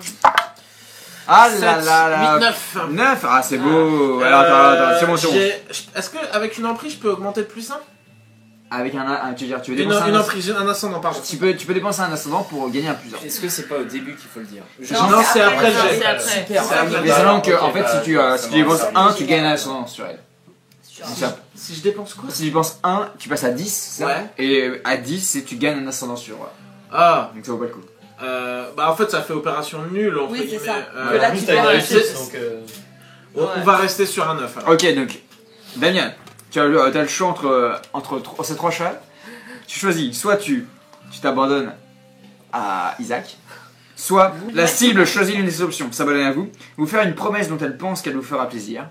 Ah là là. 8, 9. 9, ah c'est beau. Alors attends, c'est bon. Est-ce qu'avec une emprise, je peux augmenter de plus 1? Avec tu veux une dépenser emprise, un ascendant, pardon. Tu peux dépenser un ascendant pour gagner un plus 1. Est-ce que c'est pas au début qu'il faut le dire? Non, c'est après le jet. C'est après. Mais selon que, en fait, si tu dépenses 1, tu gagnes un ascendant sur elle. Si je dépense quoi? Si tu dépenses 1, tu passes à 10, ça. Ouais. Et à 10, tu gagnes un ascendant sur elle. Ah. Donc ça vaut pas le coup. Bah en fait, ça fait opération nulle. Oui, c'est ça. Que là, tu perds on va rester sur un 9. Alors. Ok, donc, Damien, tu as le choix entre ces 3 chats. Tu choisis, soit tu t'abandonnes à Isaac, soit la cible choisit l'une des options, s'abandonner à vous faire une promesse dont elle pense qu'elle vous fera plaisir.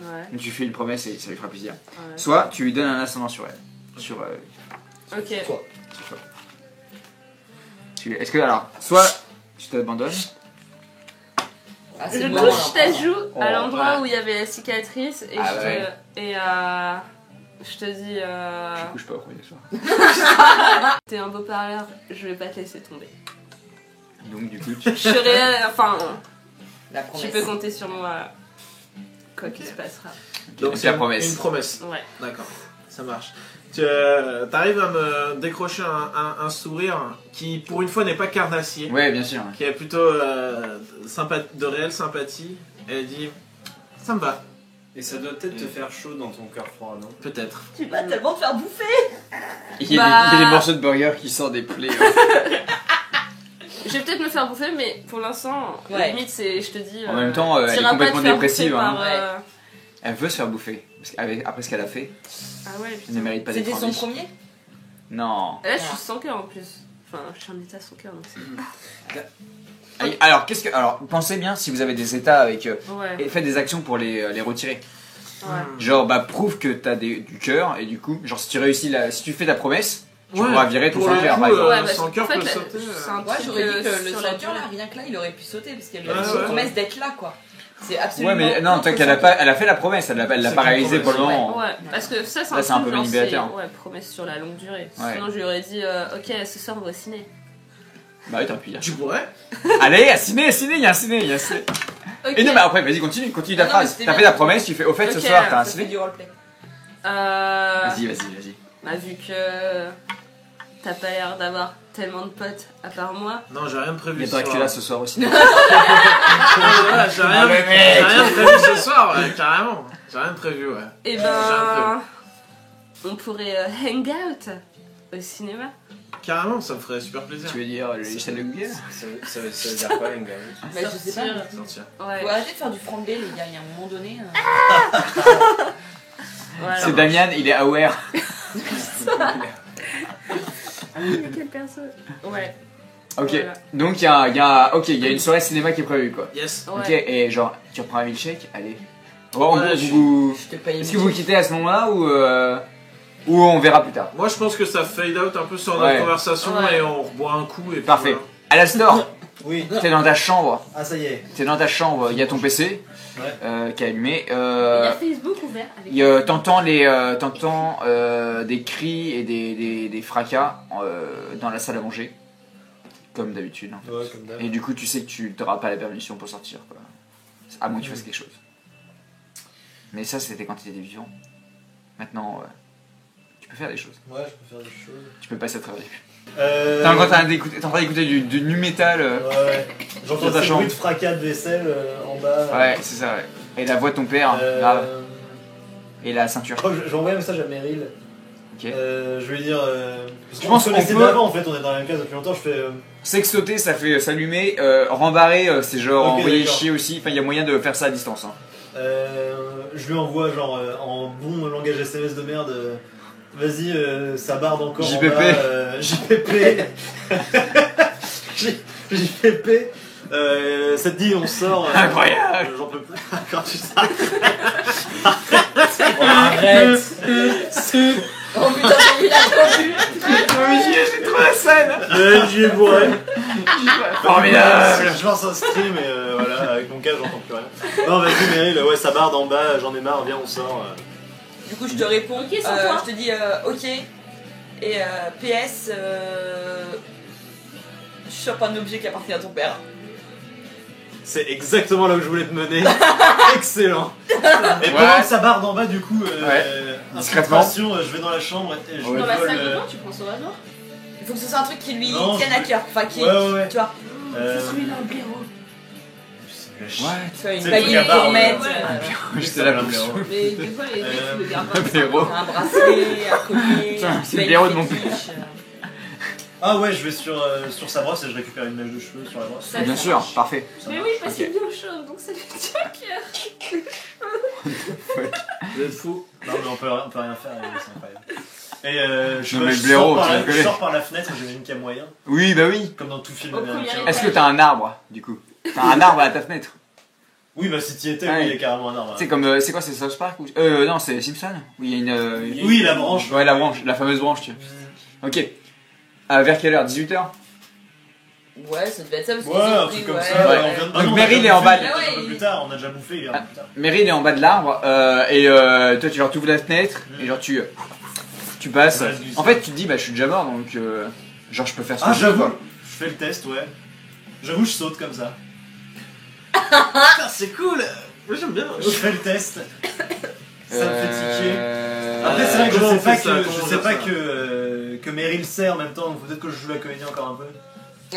Ouais. Donc tu fais une promesse et ça lui fera plaisir. Ouais. Soit tu lui donnes un ascendant sur elle. Ok. Est-ce que alors, soit tu t'abandonnes. Ah, Je c'est le moment, touche ta joue à Oh, l'endroit ouais. où il y avait la cicatrice et je te dis Je couche pas au premier soir. t'es un beau parleur, je vais pas te laisser tomber. Donc du coup, Je serai enfin La tu promesse. peux compter sur moi quoi qu'il se passera. Donc c'est la promesse. Une promesse. Ouais. D'accord, ça marche. Tu arrives à me décrocher un sourire qui, pour une fois, n'est pas carnassier, ouais, bien sûr. qui est plutôt de réelle sympathie. Et elle dit ça me va, Et ça doit peut-être te faire chaud dans ton cœur froid, non? peut-être. Tu vas tellement te faire bouffer. Il y a des morceaux de burger qui sortent des plaies. Je vais peut-être me faire bouffer mais pour l'instant la Ouais. limite c'est je te dis En même temps, elle est t'iras pas te complètement faire dépressive. bouffer Hein. par, Elle veut se faire bouffer. Après ce qu'elle a fait, Ah ouais elle putain. ne mérite pas d'être C'était en son vie. premier. Non. Là je suis sans cœur en plus. Enfin je suis en état sans cœur donc c'est... Alors, alors, pensez bien si vous avez des états avec. Ouais. Et faites des actions pour les retirer. Ouais. Genre, prouve que t'as du cœur, et du coup, genre, si tu réussis si tu fais ta promesse, tu Ouais. pourras virer ton Pour sans le cœur, coup, par exemple. Ouais, parce sans qu'en cœur fait, peut là, sauter. c'est un Ouais, truc, j'aurais dit que le sur la chanteur là, durée. rien que là, il aurait pu sauter parce qu'elle Ouais, a ouais. une promesse d'être là quoi. C'est absolument. Ouais, mais non, tant qu'elle a pas, elle a fait la promesse, elle l'a C'est pas une réalisé pour le promesse, moment. Ouais, parce que ça c'est Là, c'est un truc, peu genre, manipulateur. c'est- Ouais, promesse sur la longue durée. Ouais. Sinon je lui aurais dit ok ce soir on va au ciné. Bah oui, t'as pu dire. Tu pourrais. Allez, à ciné, il y a un ciné. Ok. Et non, mais après, vas-y, continue ta Ah non, mais phrase. c'était T'as fait bien. la promesse, tu fais au fait ce Ok, soir, t'as un Ça fait ciné. du roleplay. Vas-y. Bah vu que t'as pas l'air d'avoir tellement de potes à part moi. Non, j'ai rien de Il prévu y a ce soir. Dracula ce soir aussi. Voilà, j'ai rien de prévu ce soir, ouais, carrément. J'ai rien de prévu, ouais. Et J'ai rien ben. On pourrait hang out au cinéma. Carrément, ça me ferait super plaisir. Tu veux dire les salles de Google? Ça veut dire quoi, une gamine? Bah, je sais pas. Sortir. Ouais. Faut arrêter de faire du franglais, les gars, il y a un moment donné. Voilà. C'est Damian, il est aware. Quel perso? Ouais. Ok, Voilà. donc il y a une soirée cinéma qui est prévue quoi. Yes. Ouais. Ok, et genre, tu reprends un milkshake? Allez. Bon, Ouais, Je te paye est-ce que vous quittez à ce moment-là ou on verra plus tard? Moi, je pense que ça fade out un peu sur Ouais. notre conversation Ouais. et on reboit un coup. Et puis Parfait. voilà. Alastor, Oui. t'es dans ta chambre. Ah, ça y est. T'es dans ta chambre, il y a ton PC qui est allumé. Il y a Facebook ouvert avec. T'entends des cris et des fracas dans la salle à manger, comme d'habitude. En fait. Ouais, comme d'hab. Et du coup, tu sais que tu n'auras pas la permission pour sortir, quoi. À moins que tu fasses quelque chose. Mais ça, c'était quand tu étais vivant. Maintenant, tu peux faire des choses. Ouais, je peux faire des choses. Tu peux passer à travers. Euh... T'es en train d'écouter du nu metal. Ouais. J'entends Dans ta ces chambre. bruits de fracas de vaisselle en bas. Ouais, c'est ça, ouais. Et la voix de ton père, grave. Et la ceinture. Je crois que j'ai envoyé un message à Meryl. Ok. Je vais lui dire. Parce Je qu'on pense se qu'on connaissait peut- d'avant en fait, on est dans la même classe depuis longtemps. Je fais. Sextoter, ça fait s'allumer. Rembarrer, c'est genre Ok, envoyer d'accord. chier aussi. Enfin, il y a moyen de faire ça à distance. Hein. Je lui envoie genre en bon langage SMS de merde. Vas-y, ça barde encore. JPP. En bas, JPP. JPP. Ça te dit, on sort. Incroyable. J'en peux plus. Quand tu sais. Arrête! Oh putain, j'ai vu la tenue. J'ai trop la scène. J'y ai bourré. Formidable. Je lance un stream et voilà, avec mon cas, j'entends plus rien. Non, vas-y, Meryl, ouais, ça barde en bas, j'en ai marre, viens, on sort. Du coup, je te réponds. Ok, sans toi. Je te dis ok. Et PS. Je chope un objet qui appartient à ton père. C'est exactement là où je voulais te mener. Excellent. Et pendant que ça barde en bas, du coup, Discrètement. infiltration, je vais dans la chambre et je Ouais. me Dans la vole. salle de bain, tu prends son manoir. Il faut que ce soit un truc qui lui Non, tienne je- à cœur. Enfin, qui. Ouais. Tu vois, Celui-là, un blaireau. Ouais. tu vois, une C'est le baguette truc à barre, pour mettre. ouais. J'étais là pour blaireau. ça. Mais des fois, les mecs, ils le gardent Un pas. blaireau. Un bracelet, un collier. Putain, une c'est le belle blaireau de mon fétiche. Ah ouais, je vais sur sa brosse et je récupère une mèche de cheveux sur la brosse. Ça, Bien ça sûr, marche. parfait. Mais oui, parce Ok. qu'il est bien chaud, donc ça lui tient à cœur. Vous êtes fous. Non mais on peut rien faire, c'est incroyable. Et je, Non, mais le je blaireau, sors par tu la- rigoles. je sors par la fenêtre, j'imagine qu'il y a moyen, Oui, bah oui. comme dans tout film Au premier américain. étage. Est-ce que t'as un arbre, du coup? T'as un arbre à ta fenêtre? Oui, bah si t'y étais, Ouais. oui, il y a carrément un arbre. C'est comme, c'est quoi, c'est South Park ou... non, c'est Simpson. Oui, il y a une... Oui, la branche. Ouais, la branche, la fameuse branche, tu vois. Ok. Vers quelle heure? 18h? Ouais, ça devait être ça parce Ouais, qu'ils ont un pris, truc comme ouais, ça. ouais. on vient de- Donc, non, on a Meryl déjà est en bouffé, bas. il est Ah ouais, un peu plus tard, on a déjà bouffé, il est un peu plus tard. Meryl est en bas de l'arbre et toi tu genre t'ouvres la fenêtre et genre tu passes. Ouais, En fait tu te dis bah je suis déjà mort donc genre je peux faire ce Ah, que je veux, j'avoue, quoi. je fais le test, ouais. J'avoue, je saute comme ça. Putain, c'est cool. Moi j'aime bien. Je fais le test. Ça me fait tiquer. Euh, Après, c'est vrai que je comment sais on pas fait ça, que, comment je on sais fait pas ça que Meryl sait en même temps, donc peut-être que je joue la comédie encore un peu.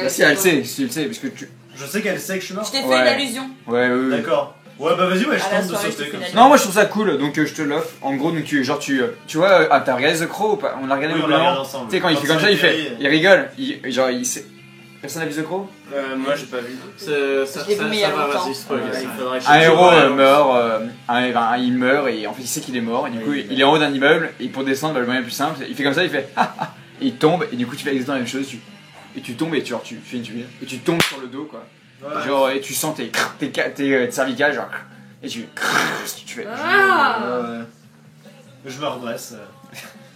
Bah, si elle sait, si elle sait parce que tu. Je sais qu'elle sait que je suis mort. Je t'ai fait Ouais. une allusion. Ouais oui. D'accord. Ouais, bah vas-y, ouais, je À la tente de soirée, je sauter te comme fais ça. la- Non moi je trouve ça cool donc je te l'offre. En gros donc tu vois t'as regardé The Crow ou pas? On l'a regardé Oui, au on l'a regardé blanc. ensemble. Tu sais quand il fait comme ça il fait, il rigole, il sait. Personne n'a vu The Crow? Moi j'ai pas vu. Ça Je l'ai vu, mais il y a va, longtemps. vas-y, spoil. Il faudrait que Un je- héros ouais. meurt, il meurt et en fait il sait qu'il est mort et du Oui, coup oui. il est en haut d'un immeuble et pour descendre bah, le moyen le plus simple il fait comme ça il fait ah, ah, et il tombe et du coup tu fais exactement la même chose et tu tombes et tu fais une tuile et tu tombes sur le dos quoi Ouais. genre et tu sens tes cervicales genre et tu fais Ah Je me redresse.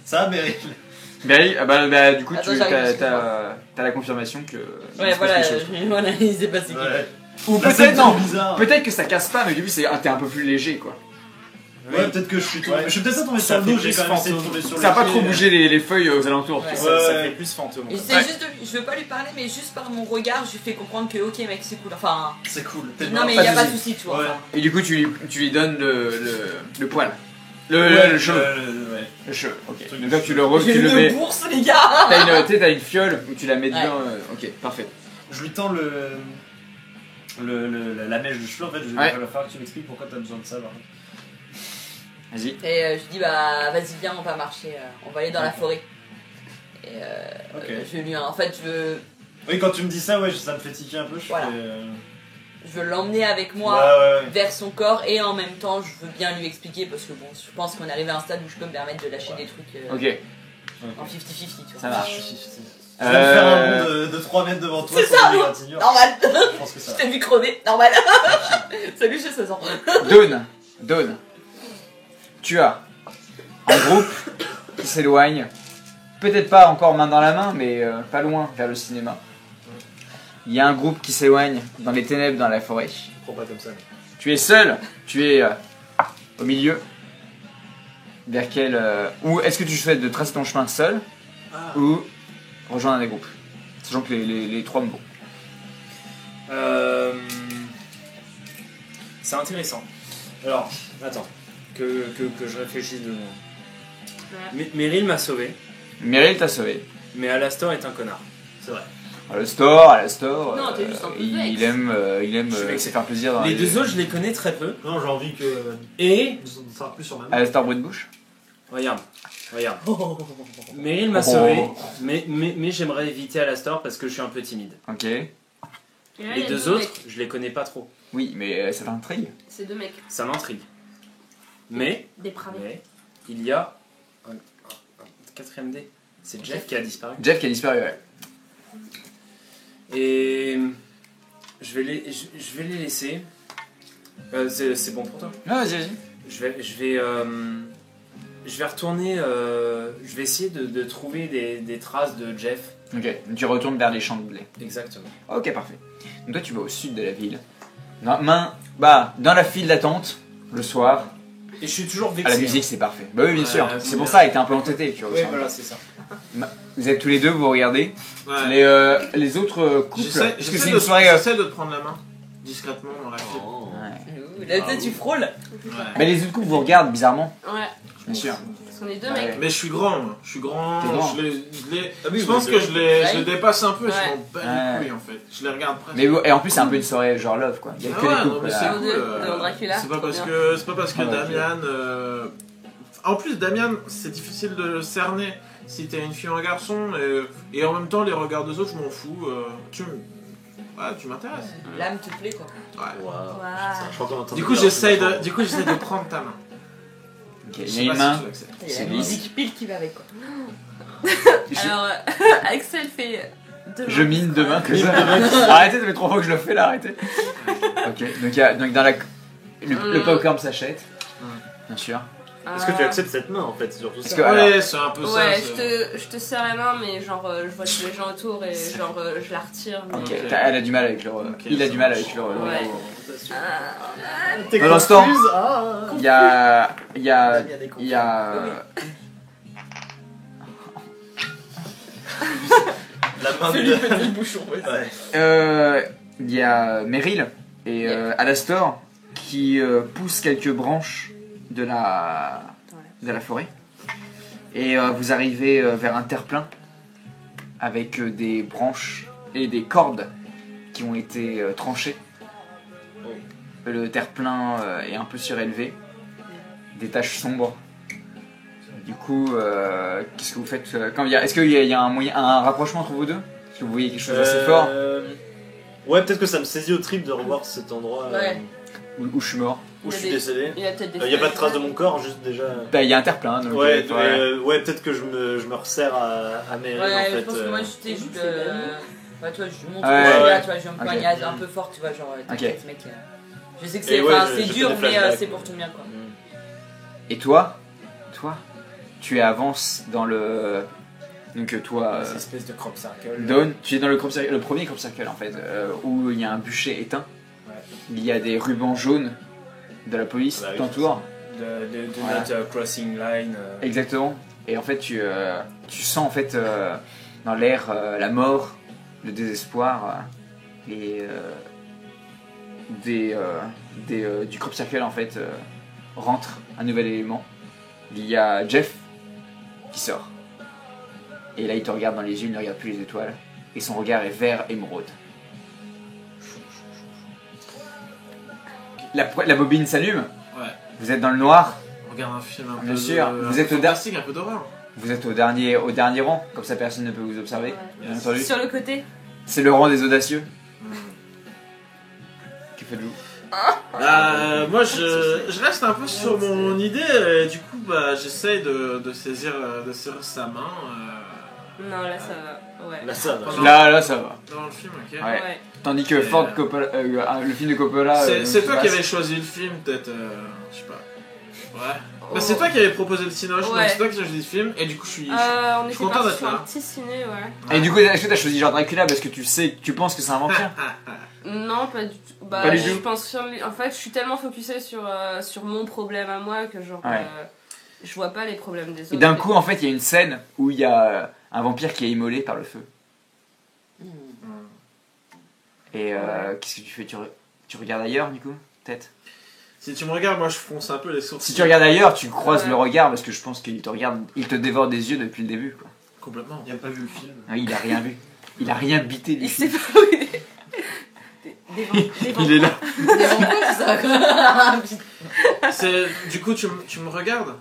Ça va, Meryl? bah, du coup Attends, tu j'arrive, t'as la confirmation que il Ouais, se passe voilà, quelque chose, quoi. voilà, il s'est passé quelque chose. Ouais. Ou Là, c'est peut-être non bizarre. peut-être que ça casse pas mais du coup t'es un peu plus léger quoi. Ouais, peut-être que je suis tombé. Ouais. Je suis peut-être pas tombé Ça sur le dos, fait j'ai plus quand même essayé de fantôme. tomber sur le Ça a pas pied. trop bougé les feuilles aux alentours. Ouais. Ça, Ouais, ça ouais. fait plus fantôme. Et c'est Ouais. juste, je veux pas lui parler, mais juste par mon regard, je lui fais comprendre que ok mec, c'est cool. Enfin, C'est cool. T'es non mort. mais pas y a de pas de soucis. soucis, tu vois. Ouais. enfin. Et du coup, tu lui donnes le poil. Le cheveu. Ouais. Le cheveu, ok. Truc Donc de là, tu le J'ai mets. une bourse, les gars. T'as une fiole où tu la mets Ouais. dedans. Ok, parfait. Je lui tends la mèche de cheveux en fait. Il Ouais. va falloir que tu m'expliques pourquoi t'as besoin de ça. Par contre. Vas-y. Et je dis bah vas-y viens on va marcher, on va aller dans la forêt. Et Ok. je lui en fait Oui, quand tu me dis ça, ouais, ça me fait tiquer un peu. Voilà. Fais, je veux l'emmener avec moi ouais. vers son corps et en même temps je veux bien lui expliquer parce que bon je pense qu'on est arrivé à un stade où je peux me permettre de lâcher des trucs Ok, en 50-50 tu vois. ça marche. Je vais me faire un bond de 3 mètres devant toi. C'est sans ça, une égratignure. Normal. Je pense que ça Je va. t'ai vu crever, normal. Salut j'ai 16 ans. Dawn. Tu as un groupe qui s'éloigne. Peut-être pas encore main dans la main, mais pas loin vers le cinéma. Il y a un groupe qui s'éloigne dans les ténèbres dans la forêt. Prends pas comme ça. Tu es seul, tu es au milieu. Vers quel. Ou est-ce que tu souhaites de tracer ton chemin seul ou rejoindre un des groupes? Sachant que les trois me vont. C'est intéressant. Alors, attends, que je réfléchisse de moi. Meryl m'a sauvé, Meryl t'a sauvé. mais Alastor est un connard. C'est vrai. Alastor, Non, t'es juste un peu il vexe. aime Je suis vexé. se faire plaisir dans Les deux autres, je les connais très peu. Non, j'ai envie que. Et, de savoir plus sur ma main. Alastor bruit de bouche. regarde. Meryl m'a sauvé, mais j'aimerais éviter Alastor parce que je suis un peu timide. Ok. Et là, il Les y a deux deux autres, mecs. je les connais pas trop. Oui, mais ça t'intrigue. C'est deux mecs Ça m'intrigue. Mais, dépravés. il y a un quatrième dé. C'est Jeff qui a disparu. Jeff qui a disparu, ouais. Et je vais les laisser. C'est bon pour toi. Non, vas-y. Je vais retourner. Je vais essayer de trouver des traces de Jeff. Ok, tu retournes vers les champs de blé. Exactement. Ok, parfait. Donc toi, tu vas au sud de la ville. Dans la file d'attente, le soir. Et je suis toujours vexé. À la musique, c'est parfait. Bah oui, bien sûr. Ouais, C'est ouais. pour ça, il était un peu entêté, tu vois. Oui, voilà, c'est ça. Vous êtes tous les deux, vous regardez. Ouais. Les autres couples. J'essaie Parce que c'est une soirée. j'essaie de te prendre la main discrètement dans la file. Ouais. Là peut-être tu frôles. Ouais. Mais les autres couples vous regardent bizarrement, Ouais, bien sûr. parce qu'on est deux Ouais. mecs. Mais je suis grand, moi. Je suis grand. T'es grand. Je pense que je les dépasse un peu. Ouais. Je m'en bats Ouais. les couilles en fait. Je les regarde presque. Et en plus, c'est un peu une soirée genre love quoi. Il y a Ah que ouais, les non, couples mais là. c'est Nous cool, deux, devant Dracula, c'est pas trop parce bien. que c'est pas parce que Ah, bah, Damian. En plus, Damian, c'est difficile de cerner si t'es une fille ou un garçon. Et en même temps, les regards des autres, je m'en fous. Tu m'intéresses. L'âme te plaît quoi. Ouais. Waouh. Je crois qu'on est en train Du de coup, dire, j'essaie c'est pas de prendre ta main. Ok, Je il sais y a pas une main. si tu l'acceptes. Il y a C'est la lisse. musique pile qui va avec quoi. Alors, Axel fait deux Je mains. mine demain que ça. Arrêtez, ça fait 3 fois que je le fais là, arrêtez. Ok, donc dans la. Le popcorn s'achète. Bien sûr. Est-ce que tu acceptes cette main en fait, c'est surtout Est-ce ça que- Ouais, c'est un peu ça. Ouais, c'est- je te serre la main, mais genre, je vois tous les gens autour et genre, je la retire. Mais... Ok, elle a du mal avec le. Il a du mal avec le. Ouais. T'es Dans l'instant, confuse, ah. il y a. Il y a. Il y a des Il y a. La main Fais-lui péter le bouchon. Ouais. Il y a Meryl et Alastor qui poussent quelques branches de la forêt. Et vous arrivez vers un terre-plein avec des branches et des cordes qui ont été tranchées. Le terre-plein est un peu surélevé, des taches sombres. Du coup, qu'est-ce que vous faites est-ce qu'il y a un rapprochement entre vous deux? Est-ce que vous voyez quelque chose d'assez fort? Ouais, peut-être que ça me saisit au trip de revoir cet endroit Ouais. Où je suis mort? où Il y je a suis des- décédé. Il y a peut-être des Il n'y a pas de trace de mon corps, juste déjà. Bah, il y a un terre-plein. Donc, Ouais, ouais. ouais, peut-être que je me resserre à Meryl Ouais, en je fait. pense que moi j'étais juste. Ouais, toi, je montre Ouais, là, ouais. tu vois, je me Ok. poignade un peu fort, tu vois, genre, t'inquiète, mec. Je sais que Et c'est ouais, c'est je dur, fais des mais flashbacks. c'est pour ton bien, quoi. Et toi, tu avances dans le. Donc toi, Cette espèce de crop circle. Dawn, tu es dans le premier crop circle en fait, où il y a un bûcher éteint. Ouais. Il y a des rubans jaunes de la police Bah oui, qui t'entourent. De Voilà. notre crossing line. Exactement. Et en fait, tu sens en fait dans l'air la mort, le désespoir et du crop circle en fait rentre un nouvel élément il y a Jeff qui sort. Et là, il te regarde dans les yeux, il ne regarde plus les étoiles. Et son regard est vert émeraude. La bobine s'allume. Ouais. Vous êtes dans le noir. On regarde un film un Bien peu sûr, vous êtes au fantastique, un peu d'horreur. Vous êtes au dernier rang, comme ça personne ne peut vous observer. Bien entendu. Sur le côté. C'est le rang des audacieux. Que faites-vous? Moi je reste un peu sur mon idée et du coup j'essaye de saisir sa main Non, là ça va. Ouais. Là, ça va. Là, ça va. dans le film, ok. Ouais. Ouais. Tandis que Ford Coppola, le film de Coppola. C'est toi se qui passe. avais choisi le film, peut-être, je sais pas. Ouais. Bah, c'est toi qui avais proposé le Cinoche, donc Ouais. c'est toi qui as choisi le film et du coup je suis On suis était content parti d'être sur un là. petit ciné, ouais. Et du coup, est-ce que t'as choisi genre Dracula parce que tu penses que c'est un vampire? Non, pas du tout. Bah, Pas du je tout. pense sur en fait, je suis tellement focusée sur mon problème à moi que genre Ouais. je vois pas les problèmes des autres. Et d'un coup, en fait, il y a une scène où il y a un vampire qui est immolé par le feu. Et qu'est-ce que tu fais? Tu regardes ailleurs, du coup? Peut-être? Si tu me regardes, moi je fonce un peu les sourcils. Si tu regardes ailleurs, tu croises Ouais. le regard parce que je pense qu'il te regarde, il te dévore des yeux depuis le début, quoi. Complètement. Il a pas vu le film. Ah, il a rien vu. Il a rien bité du Il film. sait pas où il est. Des Il est là. Du coup tu me regardes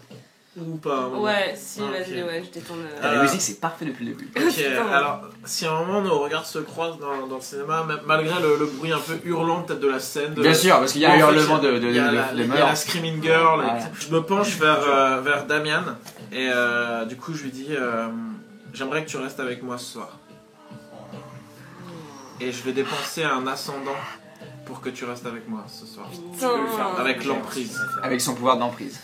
ou pas? Ouais, si, Ah, vas-y, ok. ouais, je détourne. La musique, c'est parfait depuis le début. Ok, Putain. alors si à un moment nos regards se croisent dans le cinéma, malgré le bruit un peu hurlant peut-être de la scène. Bien sûr, parce qu'il y a un En fait, hurlement de il y a la meurtre. Screaming Girl. Voilà. Je me penche vers Damian et du coup je lui dis j'aimerais que tu restes avec moi ce soir. Et je vais dépenser un ascendant pour que tu restes avec moi ce soir. Putain. Avec l'emprise. Avec son pouvoir d'emprise.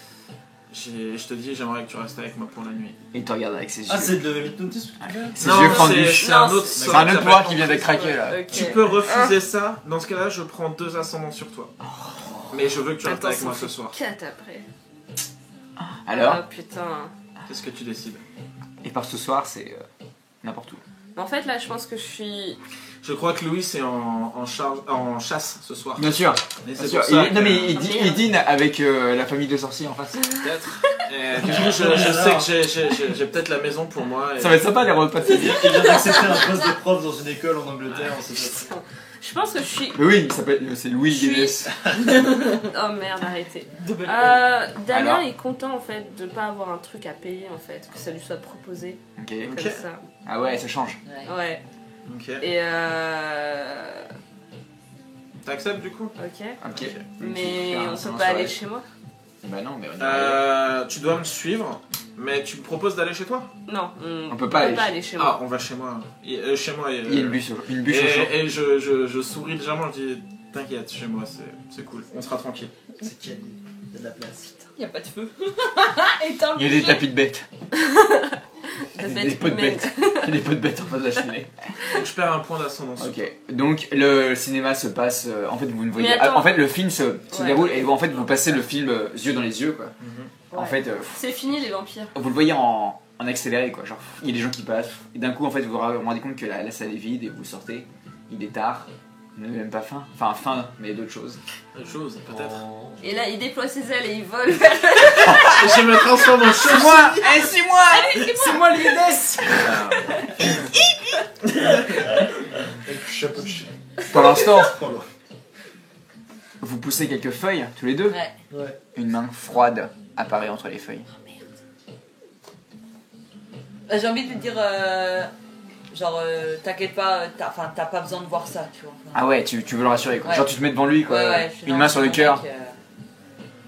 Je te dis j'aimerais que tu restes avec moi pour la nuit. Et il te regarde avec ses yeux. Ah, c'est de l'hypnotisme que tu fais? Ses yeux fendus. c'est un Non, autre c'est C'est un autre pouvoir qui s'appelle vient d'être craqué là. Ok. Tu peux refuser ça. Dans ce cas-là, je prends 2 ascendants sur toi. Mais je veux que tu restes Attends, avec ça moi fait ce soir. 4 après. Alors, Ah putain. Qu'est-ce que tu décides? et par ce soir, c'est n'importe où. Mais en fait, là, je pense que je suis. Je crois que Louis est en chasse ce soir. Bien sûr. Et Bien c'est sûr. pour ça Non que- mais il dîne avec la famille de sorciers en face. Peut-être. Et du coup, je sais que j'ai peut-être la maison pour moi. Et... Ça va être sympa les repas de famille. Il vient d'accepter un poste de prof dans une école en Angleterre. C'est ça. Je pense que je suis. Mais oui, c'est Louis Je suis- Guinness. Oh merde, arrêtez. Damien Alors est content en fait de pas avoir un truc à payer en fait, que ça lui soit proposé Ok. comme Ok. ça. Ah ouais, ça change. Ouais. Ok. Et T'acceptes du coup? ok. Ok. Mais on peut peut pas aller chez moi? Bah non, mais on Tu dois me suivre, mais tu me proposes d'aller chez toi? Non, On peut pas aller chez Ah, moi. on va chez moi. Chez moi. il y a une bûche au chaud. Et je souris légèrement, je dis t'inquiète, chez moi c'est cool, on sera tranquille. C'est Ken. Il y a de la place. Y a pas de feu. Éteins le Il y a des bouger. tapis de bêtes. De Des bête pots de humaine. bêtes. Il y a des pots de bêtes en face de la cheminée. Donc je perds un point d'ascendance. Ok. Donc le cinéma se passe. En fait, vous ne voyez. Mais attends. En fait, le film se Ouais. déroule et en fait, vous passez le film yeux dans les yeux, quoi. En Ouais. fait, C'est fini les vampires. vous le voyez en accéléré, quoi. Genre, il y a des gens qui passent et d'un coup, en fait, vous vous rendez compte que la salle est vide et vous sortez. Il est tard. Vous n'avez même pas faim. Enfin, faim, mais d'autres choses. Autre chose, peut-être. Et là, il déploie ses ailes et il vole vers Je me transforme en chauve. C'est moi l'IDS. Avec le chapeau de chien. Pour l'instant, Oh là. vous poussez quelques feuilles, tous les deux. Ouais. Ouais. Une main froide apparaît entre les feuilles. Bah, j'ai envie de lui dire, t'inquiète pas, t'as pas besoin de voir ça, tu vois. Ah ouais, tu veux le rassurer, quoi. Ouais. Genre, tu te mets devant lui, quoi. je suis Une dans main sur le mec, cœur.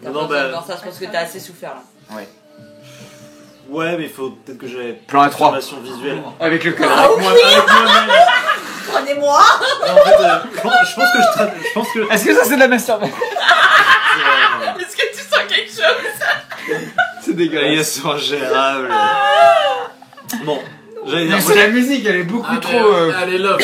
T'as Non, pas besoin bah- de voir ça, je pense que t'as assez souffert là. Ouais, mais il faut peut-être que j'ai Plan à 3. formation visuelle. Avec le cœur. Avec moi-même. Prenez-moi. Non, en fait, je pense que je pense que. Est-ce que ça c'est de la masturbation? Est-ce que tu sens quelque chose? C'est Ils dégueulasse. sont ingérables. Bon, j'allais dire. Mais c'est la musique, elle est beaucoup trop. Allez, love.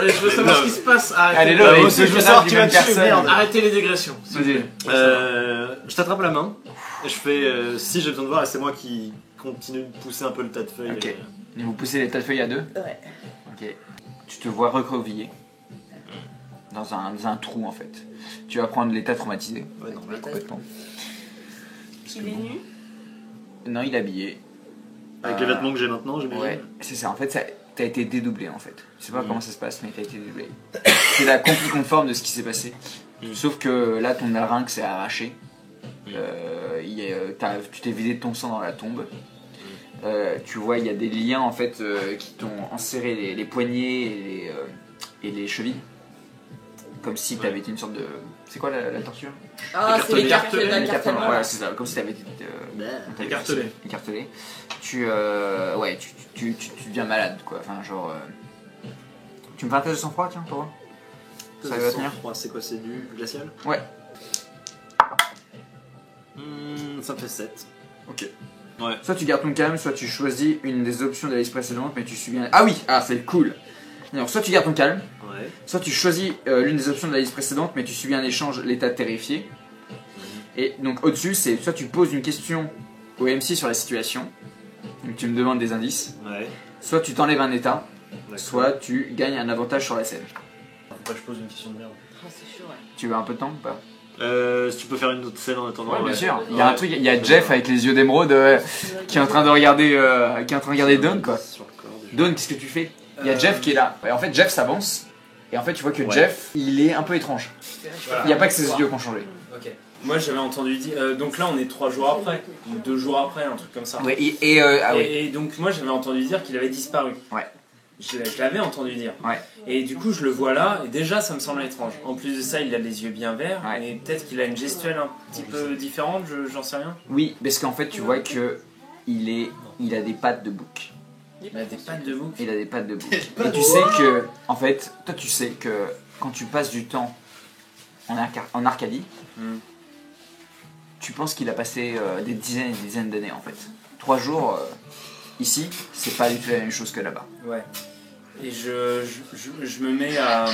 Mais je veux savoir ce qui se passe. Allez, Bah, love, moi et aussi, deux je veux cadavres savoir du qui va même te tuer, personne. merde. Arrêtez les digressions. s'il vous Vas-y. plaît. Je t'attrape la main et je fais si j'ai besoin de voir et c'est moi qui continue de pousser un peu le tas de feuilles. Ok. Et vous poussez les tas de feuilles à deux? Ouais. Ok. Tu te vois recroquevillé dans un trou en fait. Tu vas prendre l'état traumatisé. Ouais, non, Complètement. Il est nu. Non, il est habillé. Avec les vêtements que j'ai maintenant, j'imagine. Ouais, c'est ça. En fait, t'as été dédoublé en fait. Je sais pas comment ça se passe, mais t'as été dédoublé. C'est la complète conforme de ce qui s'est passé. Sauf que là, ton larynx s'est arraché. Tu t'es vidé de ton sang dans la tombe. Tu vois, il y a des liens en fait qui t'ont enserré les poignets et les chevilles. Comme si t'avais été une sorte de. C'est quoi la torture? Ah, c'est Écartelé. l'écartèlement. Ouais, c'est ça. Comme si t'avais été. Écartelé. Écartelé. Tu deviens malade quoi. Enfin, genre. Tu me fais un test de sang-froid, tiens, pour voir. Ça va tenir. C'est quoi, c'est du glacial? Ouais. Ça me fait 7. Ok. Ouais. Soit tu gardes ton calme, soit tu choisis une des options de la liste précédente, mais tu subis un. Ah oui! Ah, c'est cool! Alors, soit tu gardes ton calme, Ouais. soit tu choisis l'une des options de la liste précédente, mais tu subis un échange, l'état terrifié. Et donc au-dessus, c'est soit tu poses une question au MC sur la situation, donc tu me demandes des indices, Ouais. soit tu t'enlèves un état, D'accord. soit tu gagnes un avantage sur la scène. Faut pas que je pose une question de merde. Ah, c'est chaud, ouais. Tu veux un peu de temps ou pas? Si tu peux faire une autre scène en attendant. Ouais, bien sûr. Il y a un truc, il y a Jeff avec les yeux d'émeraude qui est en train de regarder, Dawn quoi. Sur le corps, déjà. Dawn, qu'est-ce que tu fais? Il y a Jeff qui est là. Et en fait, Jeff s'avance. Et en fait, tu vois que Jeff, il est un peu étrange. Il n'y a pas que ses yeux qui ont changé. Ok. Moi j'avais entendu dire. Donc là on est 3 jours après, ou 2 jours après, un truc comme ça. Ouais, Et donc moi j'avais entendu dire qu'il avait disparu. Ouais. Je l'avais entendu dire. Ouais. Et du coup je le vois là, et déjà ça me semble étrange. En plus de ça, il a les yeux bien verts, Ouais. et peut-être qu'il a une gestuelle un petit peu différente, j'en sais rien. Oui, parce qu'en fait, tu vois que il a des pattes de bouc. Il a des pattes de bouc. Il a des pattes de bouc. Et tu sais que, en fait, toi tu sais que quand tu passes du temps en Arcadie, tu penses qu'il a passé des dizaines et des dizaines d'années en fait. 3 jours ici, c'est pas du tout la même chose que là-bas. Ouais. Et je me mets à.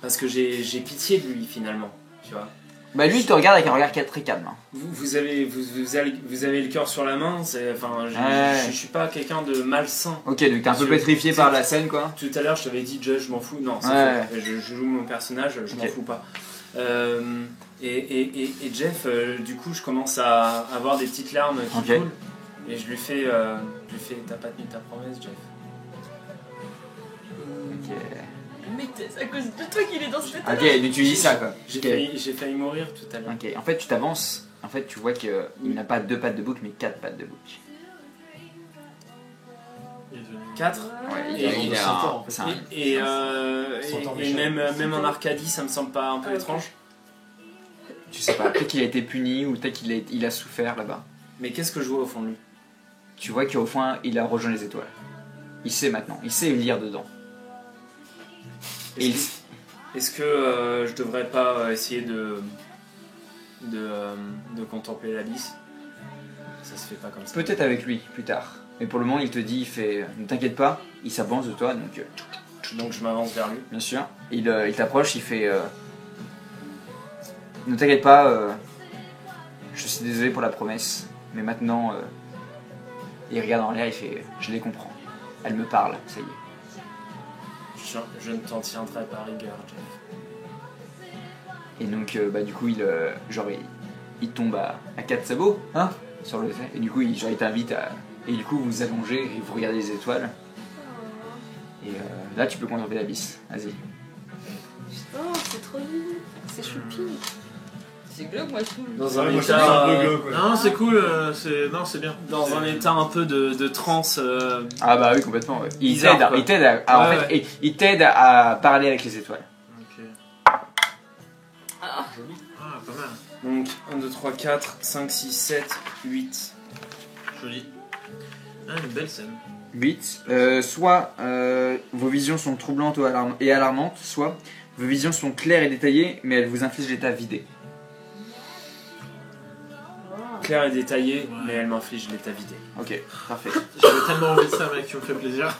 Parce que j'ai pitié de lui finalement, tu vois. Bah lui, il te regarde avec un regard très calme. Hein. Vous avez le cœur sur la main, je suis pas quelqu'un de malsain. Ok, donc t'es un peu Je- pétrifié par la scène quoi. Tout à l'heure, je t'avais dit, je m'en fous. Non, c'est Ouais. faux. Je joue mon personnage, je m'en Ok. fous pas. Et Jeff, du coup, je commence à avoir des petites larmes qui Ok. coulent. Et je lui fais, t'as pas tenu ta promesse, Jeff. Ok, Mais c'est à cause de toi qu'il est dans cet état. ok, donc tu dis ça quoi. J'ai Ok. failli mourir tout à l'heure. Ok, en fait tu t'avances, en fait tu vois qu'il n'a pas 2 pattes de bouc mais 4 pattes de bouc. 4. Ouais, Et- il a c'est un- Et même en Arcadie, ça me semble pas un peu étrange. Tu sais pas, peut-être qu'il a été puni ou peut-être qu'il a souffert là-bas. Mais qu'est-ce que je vois au fond de lui? Tu vois qu'au fond il a rejoint les étoiles. Il sait maintenant, il sait lire dedans. Et Est-ce que je devrais pas essayer de contempler l'abysse? Ça se fait pas comme ça. peut-être avec lui plus tard. Mais pour le moment il te dit, il fait ne t'inquiète pas, il s'avance de toi donc Donc je m'avance vers lui. bien sûr. Il t'approche, il fait ne t'inquiète pas, je suis désolé pour la promesse, mais maintenant il regarde en l'air, il fait je les comprends. Elle me parle, ça y est. Je ne t'en tiendrai pas rigueur, Jeff. Et donc du coup il tombe à 4 sabots, hein, sur le fait. Et du coup il t'invite à. Et du coup vous vous allongez et vous regardez les étoiles. Et là tu peux contempler l'abysse. Vas-y. Oh, c'est trop mignon. C'est choupi. C'est glauque, moi je trouve. Dans un Moi, je état, trouve ça un peu glauque, ouais. Non, c'est cool, c'est bien. dans un état un peu de transe. Ah bah oui complètement. Ouais. Il Bizarre, t'aide, quoi. il t'aide à, en Ouais, fait, il t'aide à parler avec les étoiles. Ok. Ah. Ah, pas mal. Donc 1, 2, 3, 4, 5, 6, 7, 8. Joli. Ah, une belle scène. 8. Soit vos visions sont troublantes et alarmantes, soit vos visions sont claires et détaillées, mais elles vous infligent l'état vidé. Claire et détaillée, mais elle m'inflige l'état vidé. Ok, parfait. J'avais tellement envie de ça, mec, tu me fais plaisir.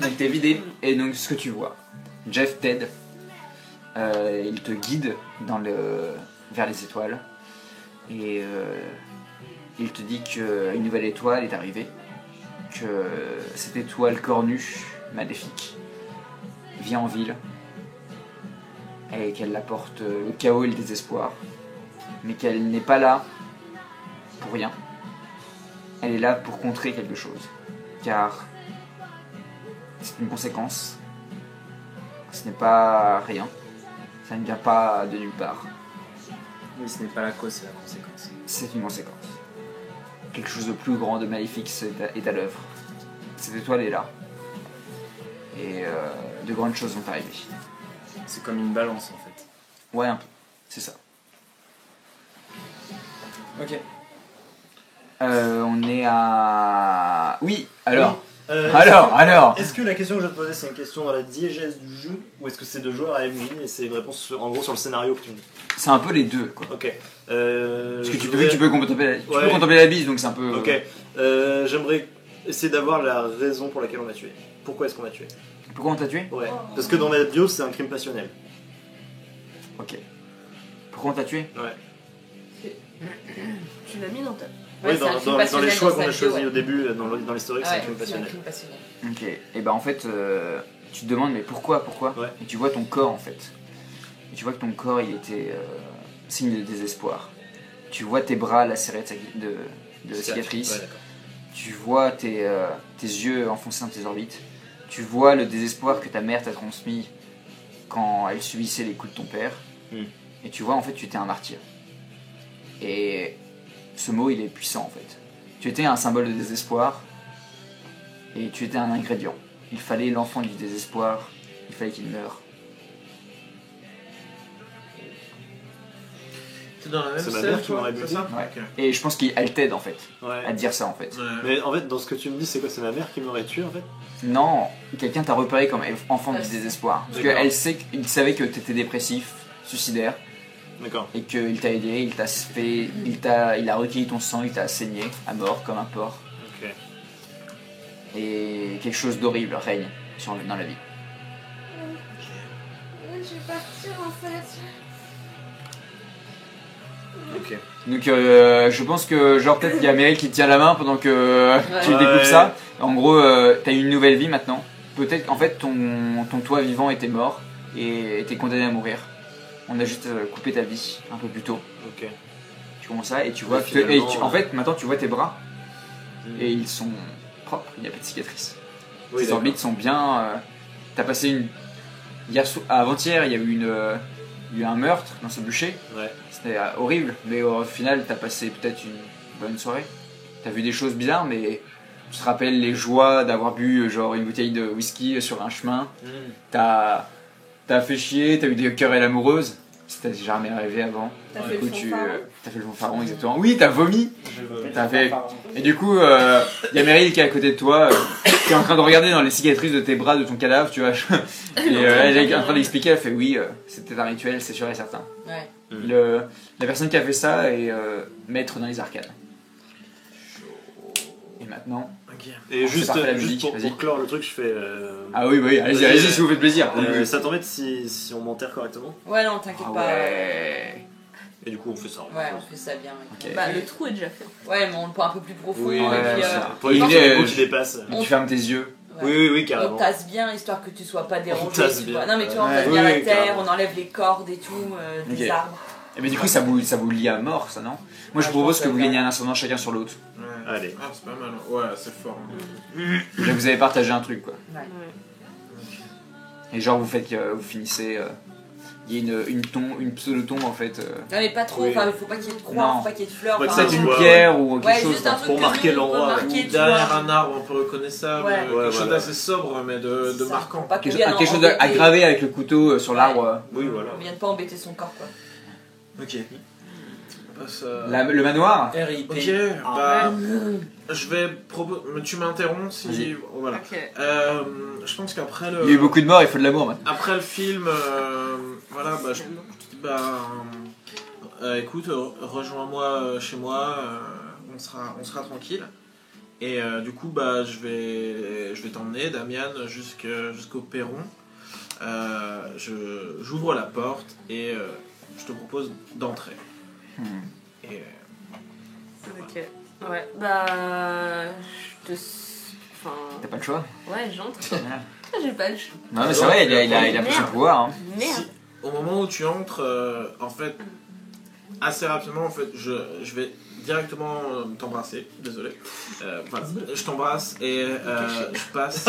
Donc t'es vidé, et donc ce que tu vois, Jeff t'aide, il te guide vers les étoiles, et il te dit qu'une nouvelle étoile est arrivée, que cette étoile cornue, maléfique, vient en ville, et qu'elle apporte le chaos et le désespoir, mais qu'elle n'est pas là pour rien, elle est là pour contrer quelque chose. Car c'est une conséquence. Ce n'est pas rien. Ça ne vient pas de nulle part. Mais ce n'est pas la cause, c'est la conséquence. C'est une conséquence. Quelque chose de plus grand, de maléfique est à l'œuvre. Cette étoile est là. Et de grandes choses vont arriver. C'est comme une balance en fait. Ouais, un peu. C'est ça. Ok. On est à... Oui, alors. Oui. Alors. Est-ce que la question que je vais te poser, c'est une question dans la diégèse du jeu, ou est-ce que c'est de joueur à MJ et c'est une réponse en gros sur le scénario que tu me dis? C'est un peu les deux, quoi. Ok. Parce que tu peux contempler la bise, donc c'est un peu... Ok. J'aimerais essayer d'avoir la raison pour laquelle on a tué. Pourquoi est-ce qu'on a tué? Pourquoi on t'a tué? Ouais. Parce que dans ma bio, c'est un crime passionnel. Ok. Pourquoi on t'a tué? Ouais. Tu l'as mis dans ta. Ouais, Oui, c'est un crime dans les passionnel choix dans qu'on a sa choisis bio, au début, dans l'historique, c'est un Ouais, crime c'est un passionnel. crime passionnel. Ok. Et bah en fait, tu te demandes mais pourquoi Ouais. Et tu vois ton corps en fait. Et tu vois que ton corps il était signe de désespoir. Tu vois tes bras lacérés de cicatrices. Ouais, d'accord. Tu vois tes yeux enfoncés dans tes orbites. Tu vois le désespoir que ta mère t'a transmis quand elle subissait les coups de ton père. Et tu vois en fait tu étais un martyr. Et ce mot il est puissant en fait. Tu étais un symbole de désespoir et tu étais un ingrédient. Il fallait l'enfant du désespoir, il fallait qu'il meure. C'est dans la même C'est ma scène, mère qui toi, m'aurait c'est buté. ça? Ouais. Ok. Et je pense qu'elle t'aide en fait Ouais. à te dire ça en fait. Ouais. Mais en fait, dans ce que tu me dis, c'est quoi? C'est ma mère qui m'aurait tué en fait? Non, quelqu'un t'a repéré comme enfant du Ouais. désespoir. Parce D'accord. qu'il savait que t'étais dépressif, suicidaire, D'accord. et qu'il t'a aidé, il a recueilli ton sang, il t'a saigné à mort comme un porc. Ok. Et quelque chose d'horrible règne dans la vie. Je vais partir en fait. Ok. Donc je pense que genre peut-être il y a Meryl qui te tient la main pendant que tu Ouais. découvres ça. En gros, t'as une nouvelle vie maintenant. Peut-être qu'en fait ton toi vivant était mort et t'es condamné à mourir. On a juste coupé ta vie un peu plus tôt. Ok. Tu commences ça et tu vois Mais que finalement, en fait maintenant tu vois tes bras et ils sont propres, il n'y a pas de cicatrices. Oui, Tes orbites sont bien. T'as passé une. Avant-hier, il y a eu un meurtre dans ce bûcher. Ouais. C'était horrible, mais au final, t'as passé peut-être une bonne soirée. T'as vu des choses bizarres, mais tu te rappelles les joies d'avoir bu genre une bouteille de whisky sur un chemin. T'as fait chier, t'as eu des querelles amoureuses. C'était jamais arrivé avant. T'as Du fait coup, le fanfaron. t'as fait le fanfaron, exactement. Oui, t'as vomi. T'as fait... Et du coup, il y a Meryl qui est à côté de toi, qui est en train de regarder dans les cicatrices de tes bras, de ton cadavre, tu vois. Et elle est en train d'expliquer, elle fait oui, c'était un rituel, c'est sûr et certain. Ouais. La personne qui a fait ça est maître dans les arcanes. Et maintenant... Ok. Et C'est juste, parfait, la juste musique, pour vas-y. clore le truc, je fais. Ah oui, oui, allez-y si vous faites plaisir. Ça t'embête si on m'enterre correctement? Ouais, non, t'inquiète Ah pas. ouais. Et du coup, on fait ça. Ouais, on fait ça bien. Ok. Bah, le trou est déjà fait. Ouais, mais on le prend un peu plus profond. Oui, et puis, ça. Pour éviter Et les mots il est- qui dépassent. Tu fermes tes yeux. ouais. Oui, On carrément. tasse bien, histoire que tu sois pas dérangé. tasse tu bien. vois. Non, mais tu vois, on Ouais. tasse bien Oui, la terre, carrément. on enlève les cordes et tout, des Ok. arbres. Et mais du coup, ça vous lie à mort, ça, non? Moi, je je propose pense que vous que gagnez un ascendant chacun sur l'autre. Ouais. Allez. Ah, c'est pas mal. Ouais, c'est fort. Là, vous avez partagé un truc, quoi. Ouais. Et genre, vous finissez. Il y a une pseudo-tombe, en fait. Non, mais pas trop, Oui. enfin, faut pas qu'il y ait de croix, Non. faut pas qu'il y ait de fleurs. Ouais, enfin, Peut-être une Ouais, pierre ou Ouais, quelque chose. juste un truc pour que marquer nous, on peut l'endroit. marquer, tu Derrière vois. un arbre un peu reconnaissable, Ouais. quelque Ouais, chose voilà. d'assez sobre mais de C'est ça, marquant. faut pas qu'on Quelque vienne chose embêter- à graver avec le couteau sur Ouais. l'arbre. Oui, voilà. On vienne pas embêter son corps, quoi. Ok. On passe Le manoir. RIP. Ok, bah, je vais proposer. Tu m'interromps si. Vas-y. Voilà. Ok. Je pense qu'après Il y a eu le. beaucoup de morts, il faut de l'amour maintenant. Après le film, voilà, écoute, rejoins-moi chez moi, on sera tranquille. Et du coup, je vais t'emmener, Damian, jusqu'au perron. J'ouvre la porte et je te propose d'entrer. Et Ok. Ouais. Bah. Je te. Enfin. T'as pas le choix. Ouais, j'entre. Voilà. Ah, j'ai pas le choix. Non, mais c'est vrai, il a pris son Merde. pouvoir. Hein. Merde. au moment où tu entres, en fait, assez rapidement, en fait, je vais directement t'embrasser, désolé. Voilà, je t'embrasse et je passe.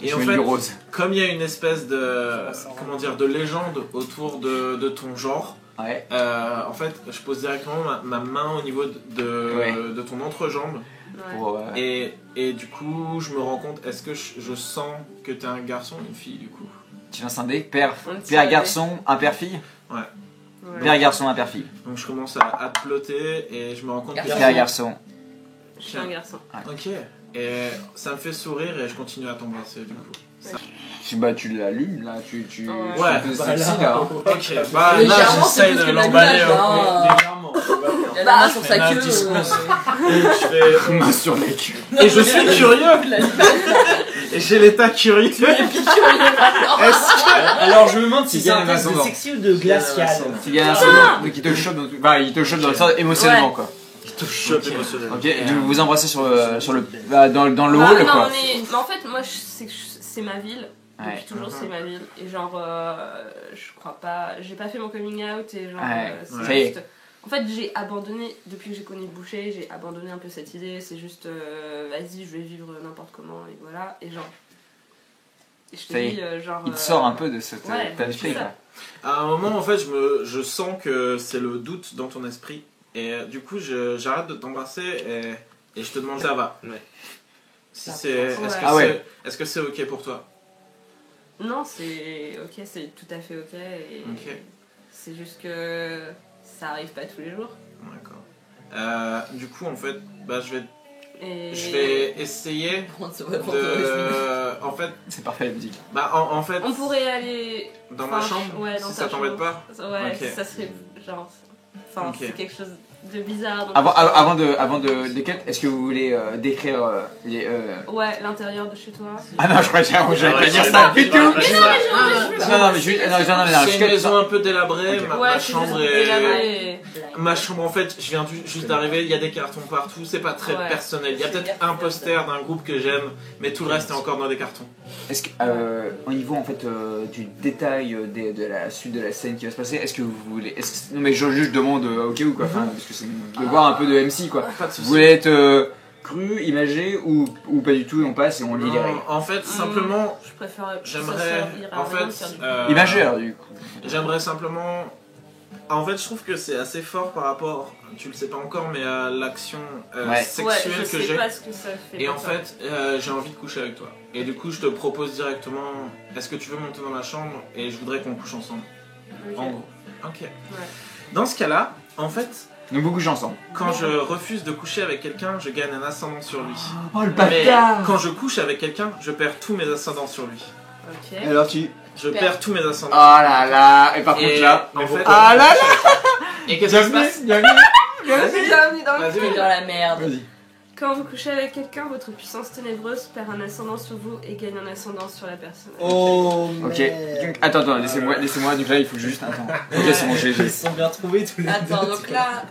Et Je en mets fait, du rose. comme il y a une espèce de légende autour de ton genre, Ouais. en fait, je pose directement ma main au niveau de ton entrejambe. Ouais. Pour, Et du coup, je me rends compte, est-ce que je sens que t'es un garçon ou une fille du coup? Tu viens scinder père, On le père savait. garçon, impair-fille. Ouais. Ouais. Père garçon, impair-fille. Donc je commence à te plotter et je me rends compte que Père garçon. Je suis un garçon. Ok. Et ça me fait sourire et je continue à t'embrasser du coup. Tu l'allumes là, tu Ouais. c'est un peu sexy là. Hein. Ok, bah là Légèrement, c'est j'essaye plus de que de l'emballer. l'allumage, hein. Légèrement. Il a la main sur sa Bah, queue. je fais. Main sur la queue. Et je suis curieux. Et j'ai l'état curieux. Est-ce que. Alors je me demande si Il c'est gagne un un test de ascendant. sexy ou de glacial. Il y a un second, donc il te chope dans le sens émotionnellement quoi. Il te chope Ok. émotionnellement. Ok, et vous embrassez sur le dans le Ah, hall non, quoi. mais en fait, moi, c'est ma ville. Ouais. Depuis toujours, c'est ma ville. Et genre, je crois pas. J'ai pas fait mon coming out et genre. Ouais. C'est Ça y est. juste. En fait, j'ai abandonné, depuis que j'ai connu le boucher, j'ai abandonné un peu cette idée. C'est juste, vas-y, je vais vivre n'importe comment et voilà. Et genre. Et je te Ça y est. dis, genre. Il te sort un peu de cet ouais, état d'esprit c'est ça. quoi. À un moment, en fait, je sens que c'est le doute dans ton esprit. Et du coup, j'arrête de t'embrasser et je te demande ça va. Ouais. Si c'est, est-ce que Ah ouais. est-ce que c'est ok pour toi? Non, c'est ok, c'est tout à fait ok. Et Ok. c'est juste que ça arrive pas tous les jours. D'accord. Du coup, en fait, bah, je Et... vais essayer On se voit pour de. En fait, C'est parfait la musique. bah, en fait, On pourrait aller. dans ma chambre, ouais, dans si ta ça t'embête chambre. pas. Ouais, Ok. ça serait genre. Enfin, Ok. c'est quelque chose de bizarre. donc- Avant de décale, est-ce que vous voulez décrire les Ouais, l'intérieur de chez toi. Ah non, je crois que j'allais pas dire c'est ça bon. du tout. Non, Non, mais je C'est une maison un peu délabrée. Ok. Ma Ouais, c'est chambre juste est. délabré. Ma chambre, en fait, je viens juste d'arriver, il y a des cartons partout, c'est pas très Ouais. personnel. Il y a peut-être un poster d'un groupe que j'aime, mais tout le reste est encore dans des cartons. Est-ce que, au niveau en fait du détail de la suite de la scène qui va se passer, est-ce que vous voulez, non mais je juste demande au cas où quoi, enfin, parce que c'est de voir un peu de MC quoi. Pas de Vous soucis. voulez être cru, imagé ou pas du tout, on passe et on lit les règles. En fait, simplement, Je préfère. que ça j'aimerais. servir à En rien de fait, faire du- Imagé alors du coup. j'aimerais simplement. En fait, je trouve que c'est assez fort par rapport, tu le sais pas encore, mais à l'action Ouais. Ouais, sexuelle je que sais j'ai. pas ce que ça fait. Et pour en toi. fait, j'ai envie de coucher avec toi. Et du coup, je te propose directement, est-ce que tu veux monter dans ma chambre et je voudrais qu'on couche ensemble. Ok. En gros. Ok. Dans ce cas-là, en fait, Donc vous couchez ensemble. quand je refuse de coucher avec quelqu'un, je gagne un ascendant sur lui. Oh le Mais quand je couche avec quelqu'un, je perds tous mes ascendants sur lui. Ok. Alors tu. Je perds tous mes ascendants. Oh là là. Et par contre Et là. en fait, Ah là là. et qu'est-ce qui se passe? Bienvenue. Bienvenue dans le Vas-y, film. dans la merde. Vas-y. Quand vous couchez avec quelqu'un, votre puissance ténébreuse perd un ascendant sur vous et gagne un ascendant sur la personne. Oh, Ok. Donc, attends, laissez-moi. Donc là il faut juste attends. Ok c'est bon, j'ai. Ils se sont bien trouvés tous les deux. Attends, donc là,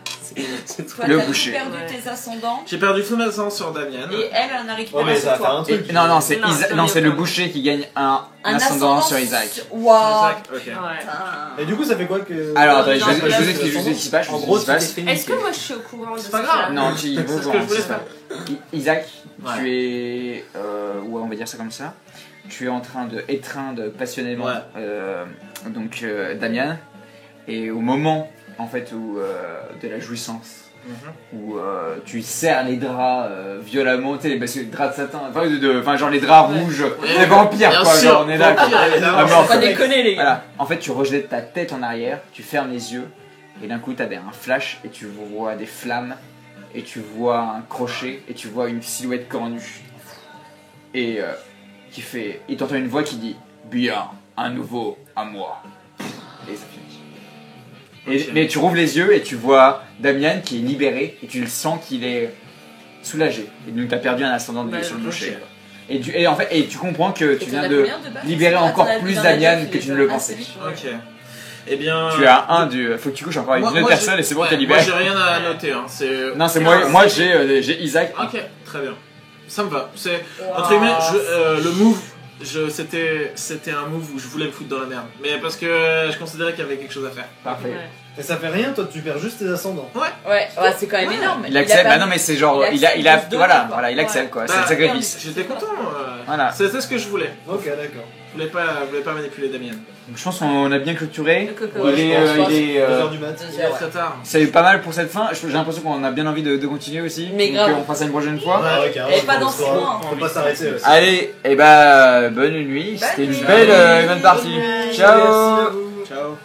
toi, Le t'as boucher. perdu Ouais. tes ascendants J'ai perdu tous mes ascendants sur Damien. et elle en a récupéré Oh, mais ça va sur faire un toi. truc. Non, c'est Non, non, c'est le aucun. boucher qui gagne un Un ascendant sur Isaac. Waouh. Isaac, ok. Ouais. Et du coup, ça fait quoi que. Alors attendez, Non, je vous là, explique ce qui se passe. En gros, tu t'es passe. fait Est-ce que niquer. moi je suis au courant de C'est pas ça grave. Non, tu C'est ce que je voulais faire. Isaac, Ouais. tu es, ouais, on va dire ça comme ça. Tu es en train de étreindre passionnément Ouais. donc Damien, et au moment en fait où de la jouissance, où tu serres les draps violemment, tu sais, parce que les draps de satin, enfin genre les draps rouges, les vampires Bien quoi, sûr, genre on est là. vampire, quoi. évidemment. Ah, mort, Pas quoi. déconner, les gars. Voilà. En fait, tu rejettes ta tête en arrière, tu fermes les yeux, et d'un coup, tu as un flash, et tu vois des flammes, et tu vois un crochet, et tu vois une silhouette cornue. Et qui fait. Il t'entend une voix qui dit bien, un nouveau à moi. Et ça finit. Ok. Mais tu rouvres les yeux, et tu vois Damien qui est libéré, et tu le sens qu'il est soulagé. Et donc, tu as perdu un ascendant Bah, sur le ok. boucher. Et en fait, et tu comprends que tu Et viens t'en as de combien base libérer Parce que encore t'en as plus dans la Damian tête, que il tu est ne le pas pensais. assez vite. Ok. Eh bien. Tu as un du. Faut que tu couches encore avec une autre personne et c'est bon, t'es libéré. Moi j'ai rien à noter. Hein. C'est. Non, c'est moi j'ai Isaac. Ok, très bien. Ça me va. C'est Wow. entre guillemets le move. C'était un move où je voulais me foutre dans la merde. Mais parce que je considérais qu'il y avait quelque chose à faire. Parfait. Ouais. Et ça fait rien, toi tu perds juste tes ascendants. Ouais, c'est quand même énorme. Il accepte, pas bah non mais c'est genre, il a, il accepte de se voilà, donner, quoi. voilà, il accepte quoi, c'est Bah, le sacrifice. J'étais content. Voilà. C'était ce que je voulais. Ok, d'accord. Je voulais pas manipuler Damien. Donc je pense qu'on a bien clôturé. Le coco. Il est, je pense, il est, 2h du mat. Il est très tard. c'est pas mal pour cette fin. J'ai l'impression qu'on a bien envie de continuer aussi. Mais donc grave. On fera ça une prochaine fois. Ouais, carrément, Et pas dans faut- 6 mois, Faut pas s'arrêter. ouais. Allez, et bah bonne nuit. C'était une belle partie. Ciao. Ciao.